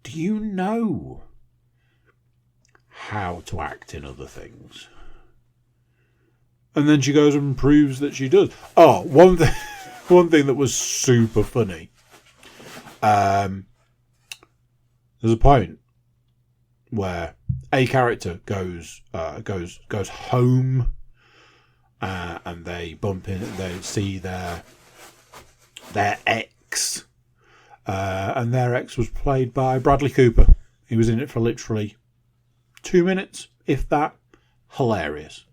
do you know how to act in other things? And then she goes and proves that she does. Oh, one thing that was super funny. There's a point where a character goes home, and they bump in. They see their ex, and their ex was played by Bradley Cooper. He was in it for literally 2 minutes, if that. Hilarious.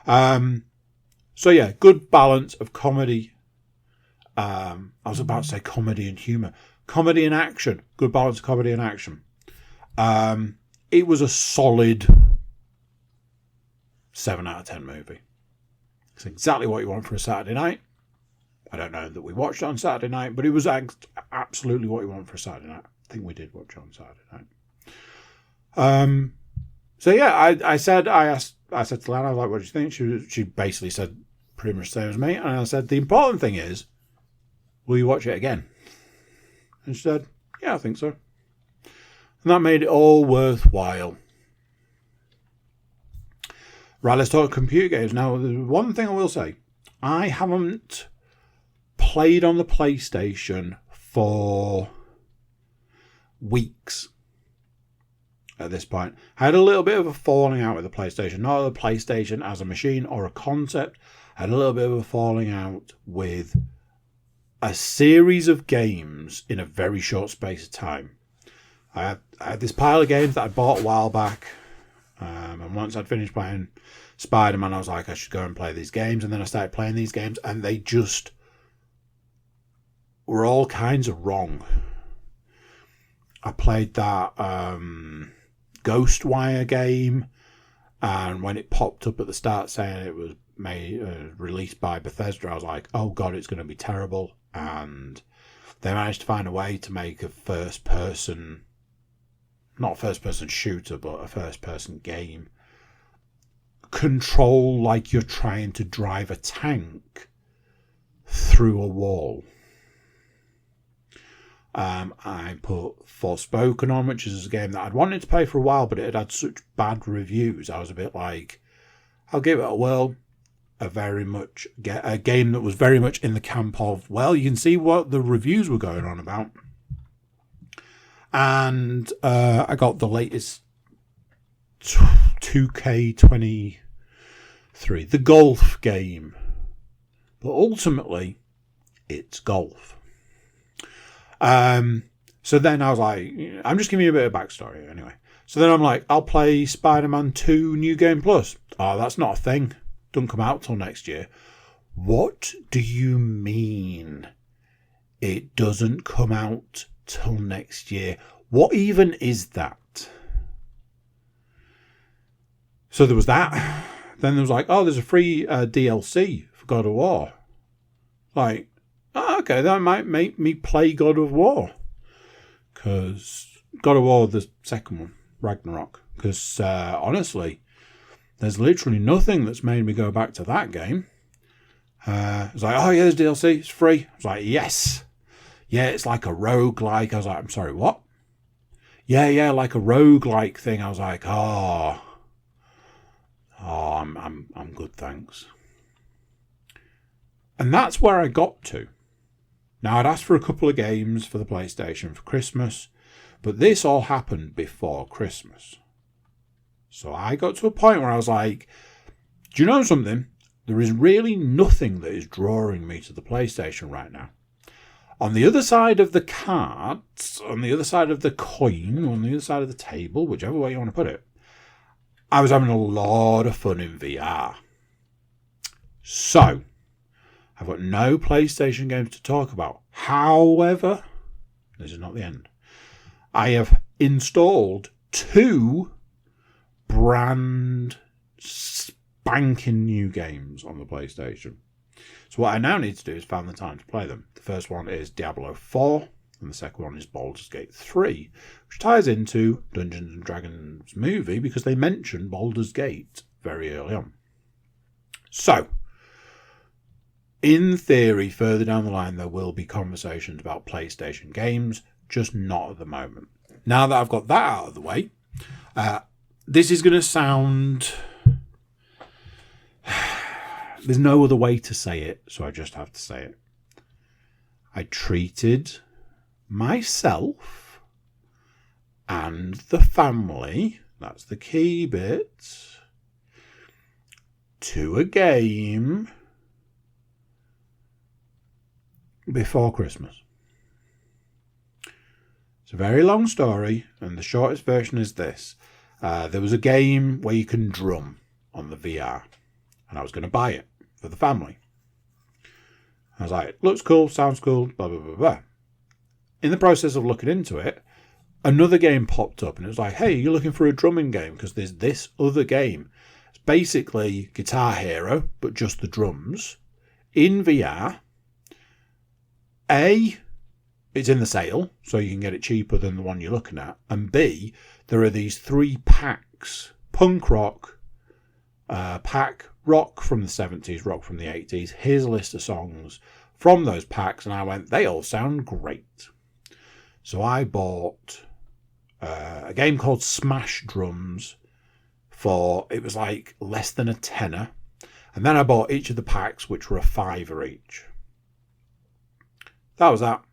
So yeah, good balance of comedy. I was about to say comedy and humour. Comedy and action. Good balance of comedy and action. It was a solid 7 out of 10 movie. It's exactly what you want for a Saturday night. I don't know that we watched it on Saturday night, but it was absolutely what you want for a Saturday night. I think we did watch on Saturday night. So yeah, I said to Lana, I was like, what do you think? She basically said pretty much the same as me. And I said, the important thing is, will you watch it again? And she said, yeah, I think so. And that made it all worthwhile. Right, let's talk computer games. Now, one thing I will say, I haven't played on the PlayStation for weeks at this point. I had a little bit of a falling out with the PlayStation. Not the PlayStation as a machine or a concept. I had a little bit of a falling out with a series of games in a very short space of time. I had this pile of games that I bought a while back. And once I'd finished playing Spider-Man, I was like, I should go and play these games. And then I started playing these games, and they just were all kinds of wrong. I played that Ghostwire game, and when it popped up at the start saying it was released by Bethesda, I was like, oh god, it's going to be terrible. And they managed to find a way to make a not first-person shooter, but a first-person game control like you're trying to drive a tank through a wall. I put Forspoken on, which is a game that I'd wanted to play for a while, but it had such bad reviews. I was a bit like, I'll give it a whirl. A game that was very much in the camp of, well, you can see what the reviews were going on about. And I got the latest 2K23, the golf game. But ultimately, it's golf. So then I was like, I'm just giving you a bit of backstory anyway. So then I'm like, I'll play Spider-Man 2 New Game Plus. Oh, that's not a thing. Don't come out till next year. What do you mean it doesn't come out till next year? What even is that? So there was that. Then there was like, oh, there's a free DLC for God of War. Like, oh, okay, that might make me play God of War. Because God of War, the second one, Ragnarok. Because honestly, there's literally nothing that's made me go back to that game. It's like, oh yeah, there's DLC, it's free. I was like, yes. Yeah, it's like a roguelike. I was like, I'm sorry, what? Yeah, like a roguelike thing. I was like, I'm good, thanks. And that's where I got to. Now, I'd asked for a couple of games for the PlayStation for Christmas, but this all happened before Christmas. So I got to a point where I was like, do you know something? There is really nothing that is drawing me to the PlayStation right now. On the other side of the cards, on the other side of the coin, on the other side of the table, whichever way you want to put it, I was having a lot of fun in VR. So, I've got no PlayStation games to talk about. However, this is not the end. I have installed 2 brand spanking new games on the PlayStation. So what I now need to do is find the time to play them. The first one is Diablo 4, and the second one is Baldur's Gate 3, which ties into Dungeons & Dragons movie because they mention Baldur's Gate very early on. So, in theory, further down the line, there will be conversations about PlayStation games, just not at the moment. Now that I've got that out of the way, this is going to sound... There's no other way to say it, so I just have to say it. I treated myself and the family, that's the key bit, to a game before Christmas. It's a very long story, and the shortest version is this. There was a game where you can drum on the VR, and I was going to buy it for the family. I was like, looks cool, sounds cool, blah, blah, blah, blah. In the process of looking into it, another game popped up, and it was like, hey, you're looking for a drumming game, because there's this other game. It's basically Guitar Hero, but just the drums, in VR. it's in the sale, so you can get it cheaper than the one you're looking at. And B, there are these 3 packs. Punk rock, pack, rock from the 70s, rock from the 80s. Here's a list of songs from those packs. And I went, they all sound great. So I bought a game called Smash Drums it was like less than a tenner. And then I bought each of the packs, which were a £5 each. That was that.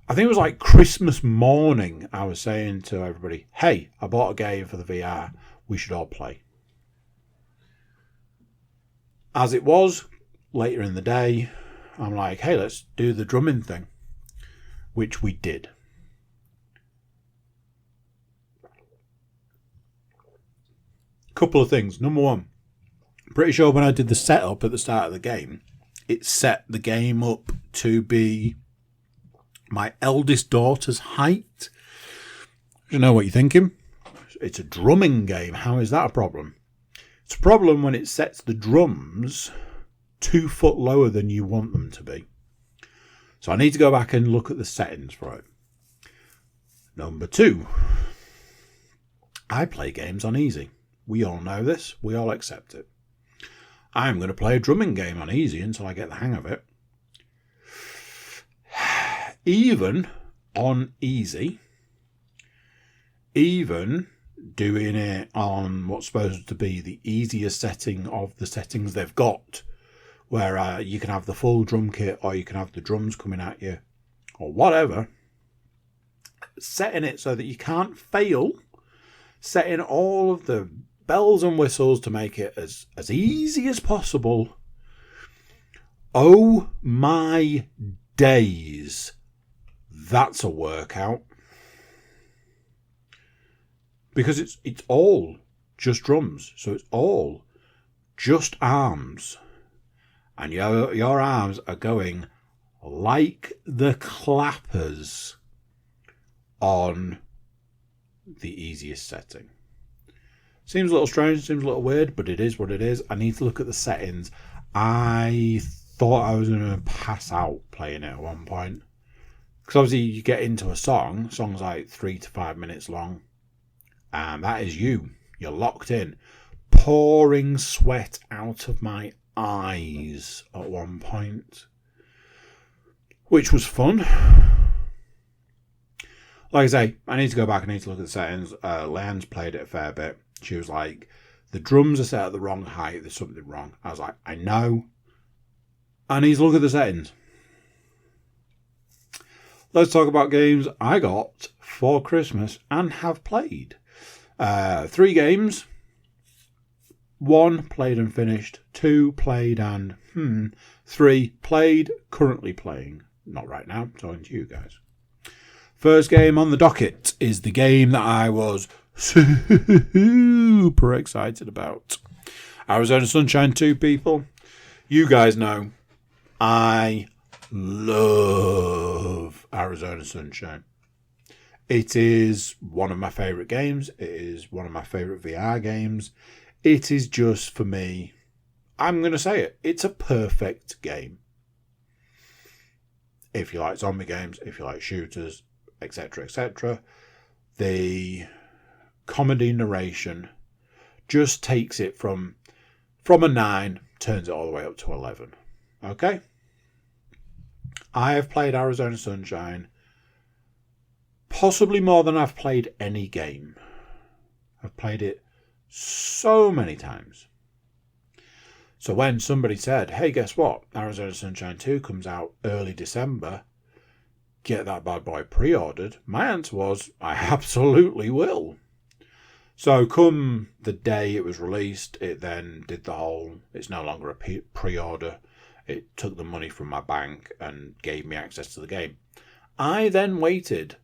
I think it was like Christmas morning. I was saying to everybody, hey, I bought a game for the VR. We should all play. As it was, later in the day, I'm like, hey, let's do the drumming thing. Which we did. Couple of things. Number one, pretty sure when I did the setup at the start of the game, it set the game up to be my eldest daughter's height. You know what you're thinking? It's a drumming game. How is that a problem? It's a problem when it sets the drums 2 foot lower than you want them to be. So I need to go back and look at the settings for it. Number 2, I play games on easy. We all know this. We all accept it. I'm going to play a drumming game on easy until I get the hang of it. Even on easy, even doing it on what's supposed to be the easiest setting of the settings they've got, where you can have the full drum kit or you can have the drums coming at you or whatever, setting it so that you can't fail, setting all of the bells and whistles to make it as easy as possible. Oh my days. That's a workout. Because it's all just drums. So it's all just arms. And your arms are going like the clappers on the easiest setting. Seems a little strange, seems a little weird, but it is what it is. I need to look at the settings. I thought I was going to pass out playing it at one point. Because obviously you get into a song's like 3 to 5 minutes long. And that is you. You're locked in. Pouring sweat out of my eyes at one point. Which was fun. Like I say, I need to go back. I need to look at the settings. Leanne's played it a fair bit. She was like, the drums are set at the wrong height. There's something wrong. I was like, I know. I need to look at the settings. Let's talk about games I got for Christmas and have played. 3 games. 1 played and finished. 2 played and 3 played, currently playing. Not right now, talking to you guys. First game on the docket is the game that I was super excited about. Arizona Sunshine 2, people. You guys know I love Arizona Sunshine. It is one of my favourite games. It is one of my favourite VR games. It is just, for me, I'm going to say it, it's a perfect game. If you like zombie games, if you like shooters, etc., etc., the comedy narration just takes it from a 9, turns it all the way up to 11. Okay? I have played Arizona Sunshine possibly more than I've played any game. I've played it so many times. So when somebody said, hey, guess what? Arizona Sunshine 2 comes out early December. Get that bad boy pre-ordered. My answer was, I absolutely will. So come the day it was released, it then did the whole, it's no longer a pre-order. It took the money from my bank and gave me access to the game. I then waited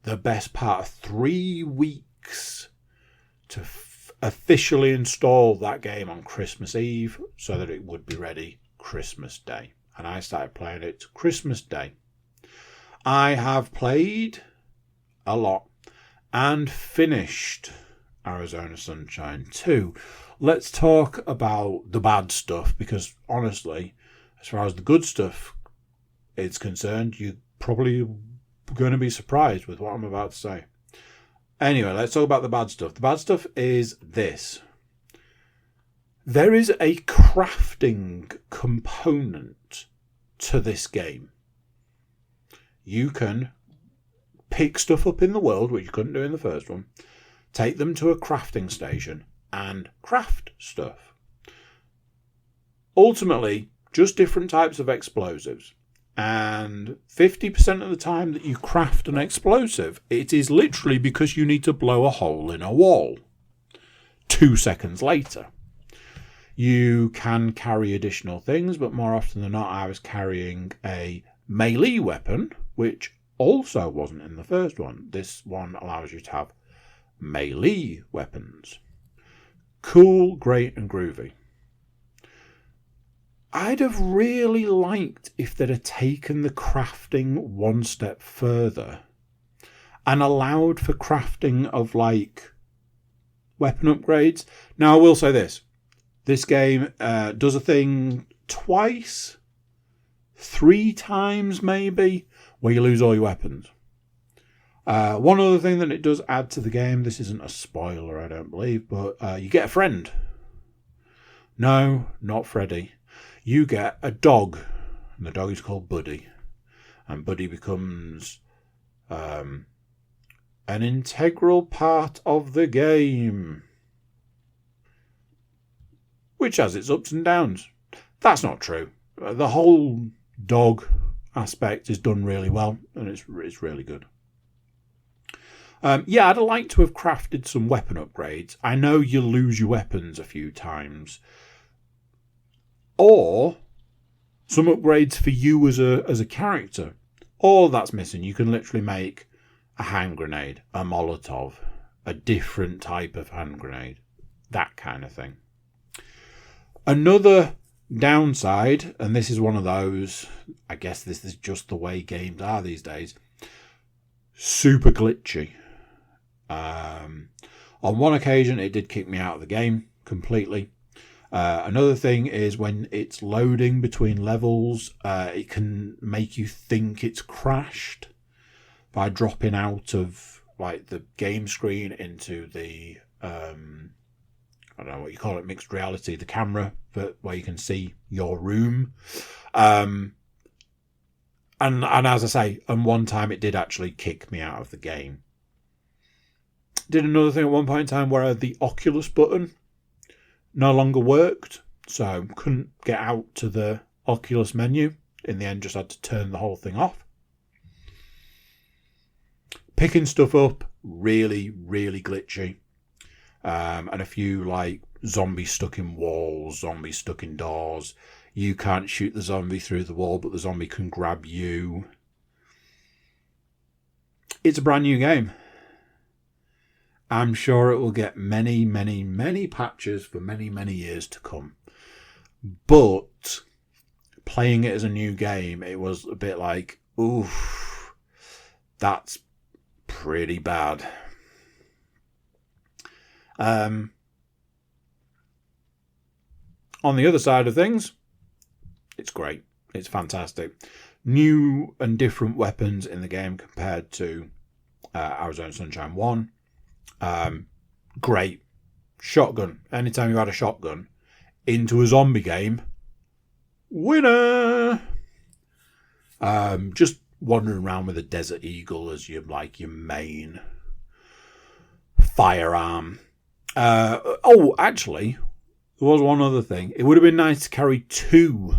the best part of 3 weeks to officially install that game on Christmas Eve so that it would be ready Christmas Day. And I started playing it Christmas Day. I have played a lot and finished Arizona Sunshine 2. Let's talk about the bad stuff, because honestly, as far as the good stuff is concerned, you probably going to be surprised with what I'm about to say. Anyway, let's talk about the bad stuff. The bad stuff is this. There is a crafting component to this game. You can pick stuff up in the world, which you couldn't do in the first one, take them to a crafting station and craft stuff. Ultimately, just different types of explosives. And 50% of the time that you craft an explosive, it is literally because you need to blow a hole in a wall. 2 seconds later. You can carry additional things, but more often than not, I was carrying a melee weapon, which also wasn't in the first one. This one allows you to have melee weapons. Cool, great, and groovy. I'd have really liked if they'd have taken the crafting one step further and allowed for crafting of like weapon upgrades. Now, I will say this. This game does a thing twice, 3 times maybe, where you lose all your weapons. One other thing that it does add to the game, this isn't a spoiler, I don't believe, but you get a friend. No, not Freddy. You get a dog, and the dog is called Buddy. And Buddy becomes an integral part of the game, which has its ups and downs. That's not true. The whole dog aspect is done really well, and it's really good. Yeah, I'd like to have crafted some weapon upgrades. I know you lose your weapons a few times. Or some upgrades for you as a character. All that's missing. You can literally make a hand grenade, a Molotov, a different type of hand grenade. That kind of thing. Another downside, and this is one of those, I guess this is just the way games are these days, super glitchy. On one occasion, it did kick me out of the game completely. Another thing is when it's loading between levels, it can make you think it's crashed by dropping out of like the game screen into the I don't know what you call it, mixed reality, the camera, but where you can see your room. And as I say, and one time it did actually kick me out of the game. Did another thing at one point in time where the Oculus button no longer worked, so couldn't get out to the Oculus menu. In the end, just had to turn the whole thing off. Picking stuff up, really, really glitchy. And a few like zombies stuck in walls, zombies stuck in doors. You can't shoot the zombie through the wall, but the zombie can grab you. It's a brand new game. I'm sure it will get many, many, many patches for many, many years to come. But playing it as a new game, it was a bit like, oof, that's pretty bad. On the other side of things, it's great. It's fantastic. New and different weapons in the game compared to Arizona Sunshine 1. Great. Shotgun. Anytime you add a shotgun into a zombie game, winner! Just wandering around with a Desert Eagle as your main firearm. Actually, there was one other thing. It would have been nice to carry 2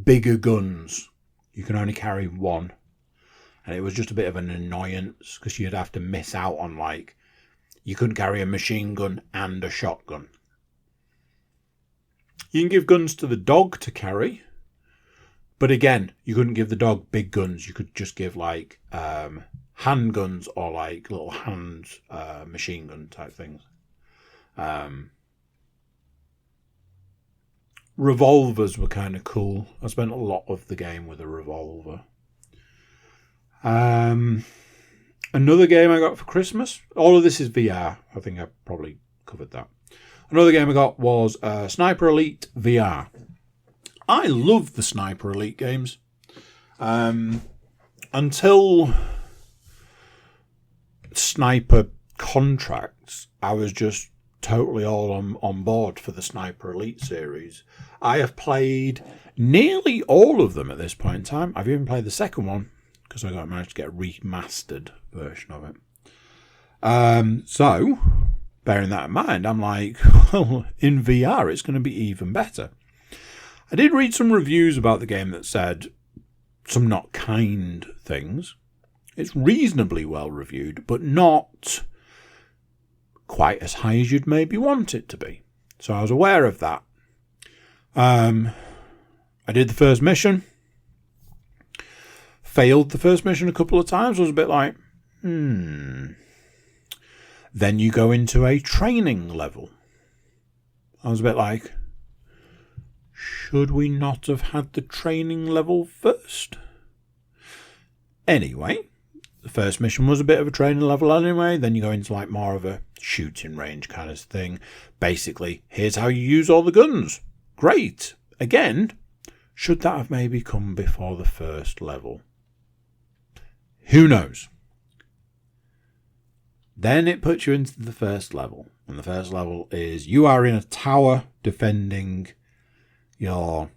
bigger guns. You can only carry 1. And it was just a bit of an annoyance because you'd have to miss out on you couldn't carry a machine gun and a shotgun. You can give guns to the dog to carry. But again, you couldn't give the dog big guns. You could just give handguns or little hand machine gun type things. Revolvers were kind of cool. I spent a lot of the game with a revolver. Another game I got for Christmas. All of this is VR. I think I probably covered that. Another game I got was Sniper Elite VR. I love the Sniper Elite games. until Sniper Contracts, I was just totally all on board for the Sniper Elite series. I have played nearly all of them at this point in time. I've even played the second one because I managed to get a remastered version of it. So, bearing that in mind, I'm like, well, in VR it's going to be even better. I did read some reviews about the game that said some not kind things. It's reasonably well reviewed, but not quite as high as you'd maybe want it to be. So I was aware of that. I did the first mission. Failed the first mission a couple of times. I was a bit like, Then you go into a training level. I was a bit like, should we not have had the training level first? Anyway, the first mission was a bit of a training level anyway. Then you go into like more of a shooting range kind of thing. Basically, here's how you use all the guns. Great. Again, should that have maybe come before the first level? Who knows? Then it puts you into the first level. And the first level is you are in a tower defending your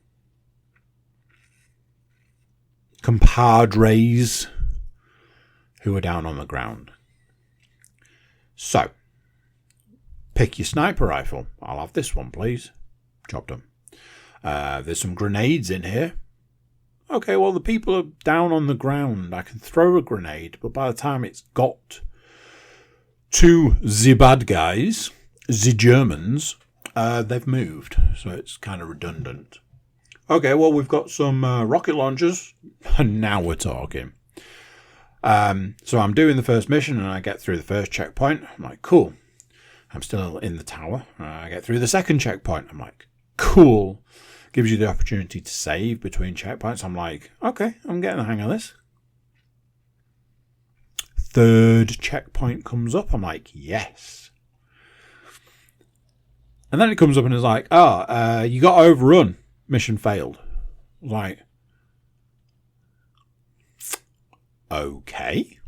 compadres who are down on the ground. So, pick your sniper rifle. I'll have this one, please. Job done. There's some grenades in here. Okay, well, the people are down on the ground. I can throw a grenade, but by the time it's got to the bad guys, the Germans, they've moved. So it's kind of redundant. Okay, well, we've got some rocket launchers, and now we're talking. So I'm doing the first mission, and I get through the first checkpoint. I'm like, cool. I'm still in the tower. I get through the second checkpoint. I'm like, cool. Gives you the opportunity to save between checkpoints. I'm like, okay, I'm getting the hang of this. Third checkpoint comes up. I'm like, yes. And then it comes up and it's like, you got overrun. Mission failed. Like, okay.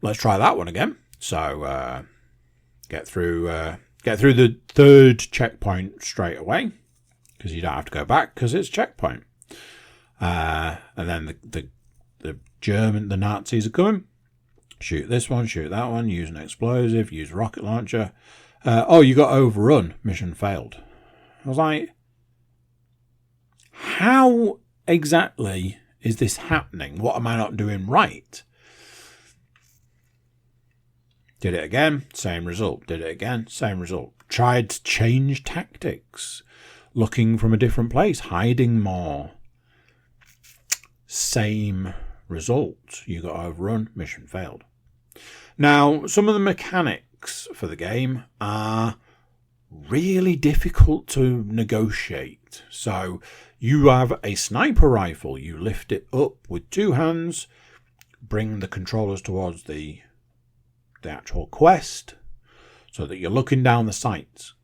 Let's try that one again. So, get through the third checkpoint straight away because you don't have to go back because it's checkpoint. And then the Nazis are coming. Shoot this one, shoot that one, use an explosive, use a rocket launcher. You got overrun. Mission failed. I was like, how exactly is this happening? What am I not doing right? Did it again, same result. Did it again, same result. Tried to change tactics. Looking from a different place, hiding more. Same result. You got overrun, mission failed. Now, some of the mechanics for the game are really difficult to negotiate. So, you have a sniper rifle. You lift it up with two hands, bring the controllers towards the actual quest so that you're looking down the sights.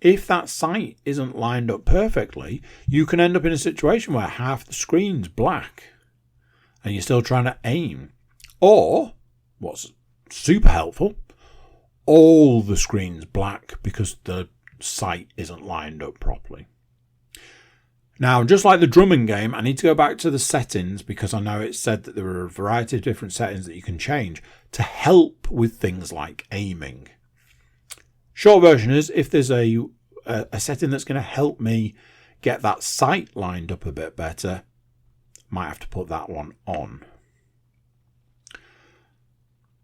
If that sight isn't lined up perfectly, you can end up in a situation where half the screen's black and you're still trying to aim. Or, what's super helpful, all the screen's black because the sight isn't lined up properly. Now, just like the drumming game, I need to go back to the settings because I know it said that there are a variety of different settings that you can change to help with things like aiming. Short version is, if there's a setting that's going to help me get that sight lined up a bit better, might have to put that one on.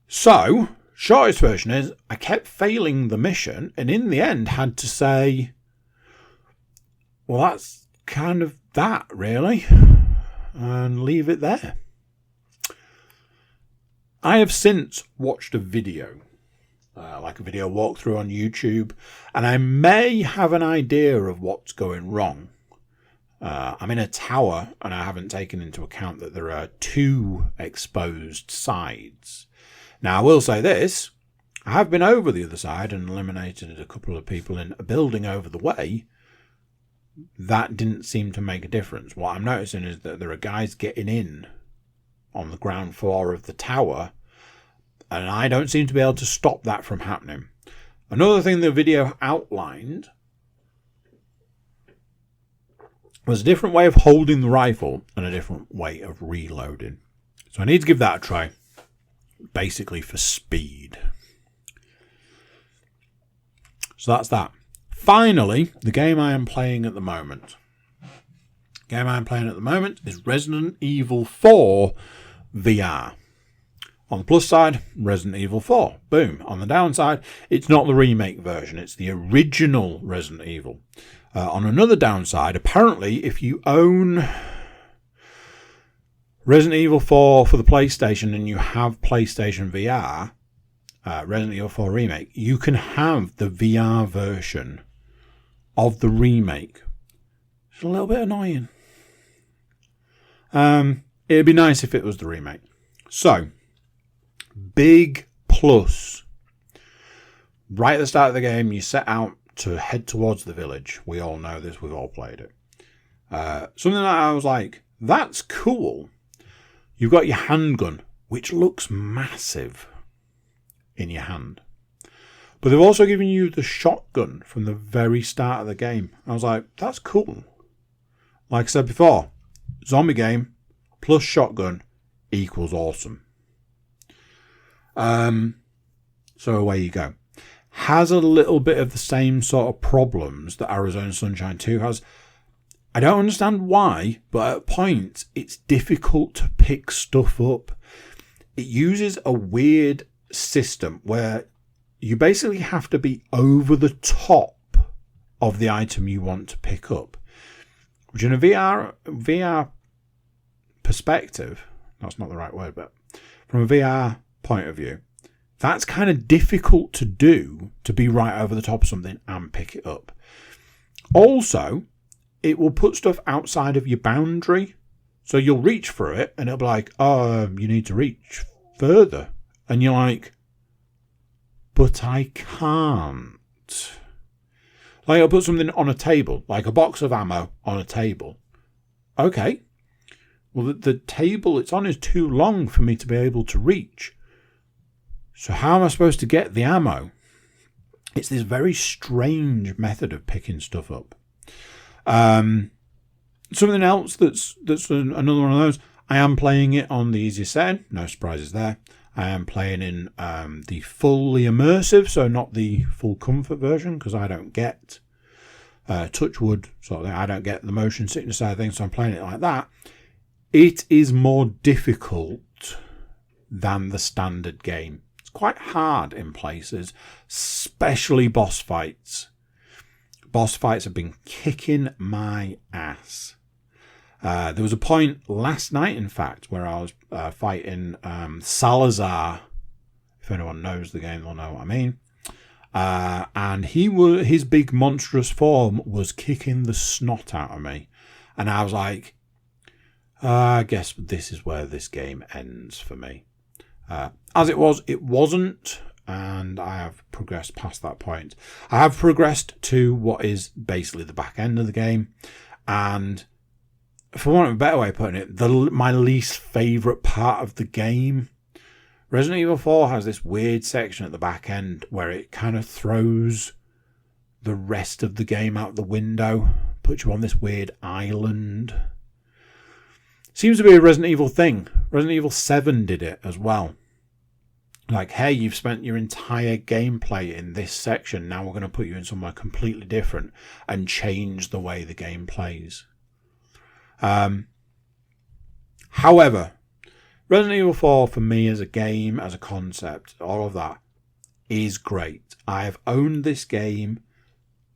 So, shortest version is, I kept failing the mission and in the end had to say, well, that's kind of that, really, and leave it there. I have since watched a video, like a video walkthrough on YouTube, and I may have an idea of what's going wrong. I'm in a tower, and I haven't taken into account that there are two exposed sides. Now, I will say this, I have been over the other side and eliminated a couple of people in a building over the way, that didn't seem to make a difference. What I'm noticing is that there are guys getting in on the ground floor of the tower, and I don't seem to be able to stop that from happening. Another thing the video outlined was a different way of holding the rifle and a different way of reloading. So I need to give that a try, basically for speed. So that's that. Finally, the game I am playing at the moment. The game I am playing at the moment is Resident Evil 4 VR. On the plus side, Resident Evil 4. Boom. On the downside, it's not the remake version. It's the original Resident Evil. On another downside, apparently, if you own Resident Evil 4 for the PlayStation and you have PlayStation VR, Resident Evil 4 Remake, you can have the VR version of the remake. It's a little bit annoying. It'd be nice if it was the remake. So, big plus. Right at the start of the game, you set out to head towards the village. We all know this. We've all played it. Something that I was like, that's cool. You've got your handgun, which looks massive in your hand. But they've also given you the shotgun from the very start of the game. I was like, that's cool. Like I said before, zombie game plus shotgun equals awesome. So away you go. Has a little bit of the same sort of problems that Arizona Sunshine 2 has. I don't understand why, but at points it's difficult to pick stuff up. It uses a weird system where you basically have to be over the top of the item you want to pick up. Which in a VR perspective, that's not the right word, but from a VR point of view, that's kind of difficult to do, to be right over the top of something and pick it up. Also, it will put stuff outside of your boundary. So you'll reach for it and it'll be like, oh, you need to reach further. And you're like, but I can't. Like, I'll put something on a table, like a box of ammo on a table. Okay. Well, the table it's on is too long for me to be able to reach. So how am I supposed to get the ammo? It's this very strange method of picking stuff up. Something else that's another one of those. I am playing it on the easiest setting. No surprises there. I am playing in the fully immersive, so not the full comfort version, because I don't get touch wood sort of thing. I don't get the motion sickness side of things, so I'm playing it like that. It is more difficult than the standard game. It's quite hard in places, especially boss fights. Boss fights have been kicking my ass. There was a point last night, in fact, where I was fighting Salazar. If anyone knows the game, they'll know what I mean. And his big monstrous form was kicking the snot out of me. And I was like, I guess this is where this game ends for me. As it was, it wasn't. And I have progressed past that point. I have progressed to what is basically the back end of the game. And for want of a better way of putting it, my least favourite part of the game. Resident Evil 4 has this weird section at the back end where it kind of throws the rest of the game out the window. Puts you on this weird island. Seems to be a Resident Evil thing. Resident Evil 7 did it as well. Like, hey, you've spent your entire gameplay in this section. Now we're going to put you in somewhere completely different and change the way the game plays. However, Resident Evil 4 for me as a game, as a concept, all of that is great. I have owned this game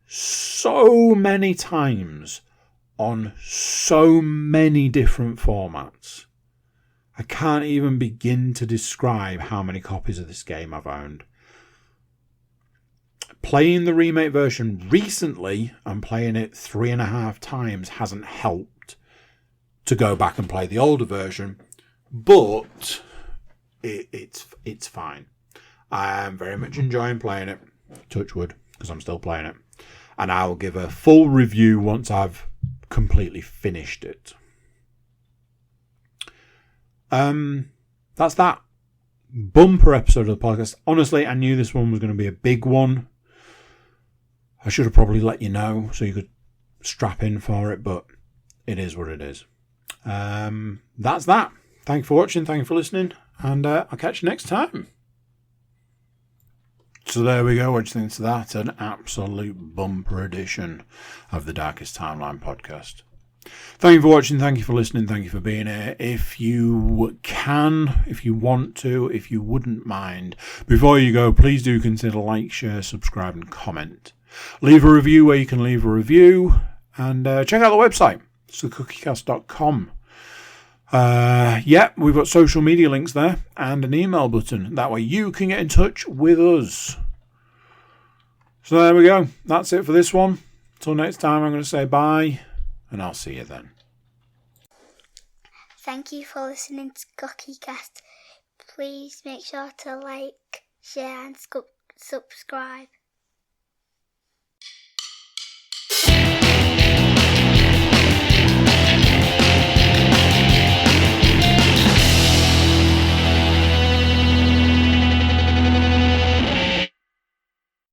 so many times on so many different formats. I can't even begin to describe how many copies of this game I've owned. Playing the remake version recently and playing it 3.5 times hasn't helped to go back and play the older version, but it's fine. I am very much enjoying playing it. Touch wood, because I'm still playing it. and I'll give a full review once I've completely finished it. That's that. Bumper episode of the podcast. Honestly, I knew this one was going to be a big one. I should have probably let you know so you could strap in for it, but it is what it is. That's that. Thank you for watching, thank you for listening, and I'll catch you next time. So there we go. What do you think of that? An absolute bumper edition of the Darkest Timeline podcast. Thank you for watching, thank you for listening, thank you for being here. If you can, if you want to, if you wouldn't mind, before you go, please do consider like, share, subscribe and comment. Leave a review where you can leave a review, and check out the website. It's thecookiecast.com. We've got social media links there and an email button. That way you can get in touch with us. So there we go. That's it for this one. Until next time, I'm going to say bye, and I'll see you then. Thank you for listening to CookieCast. Please make sure to like, share and subscribe.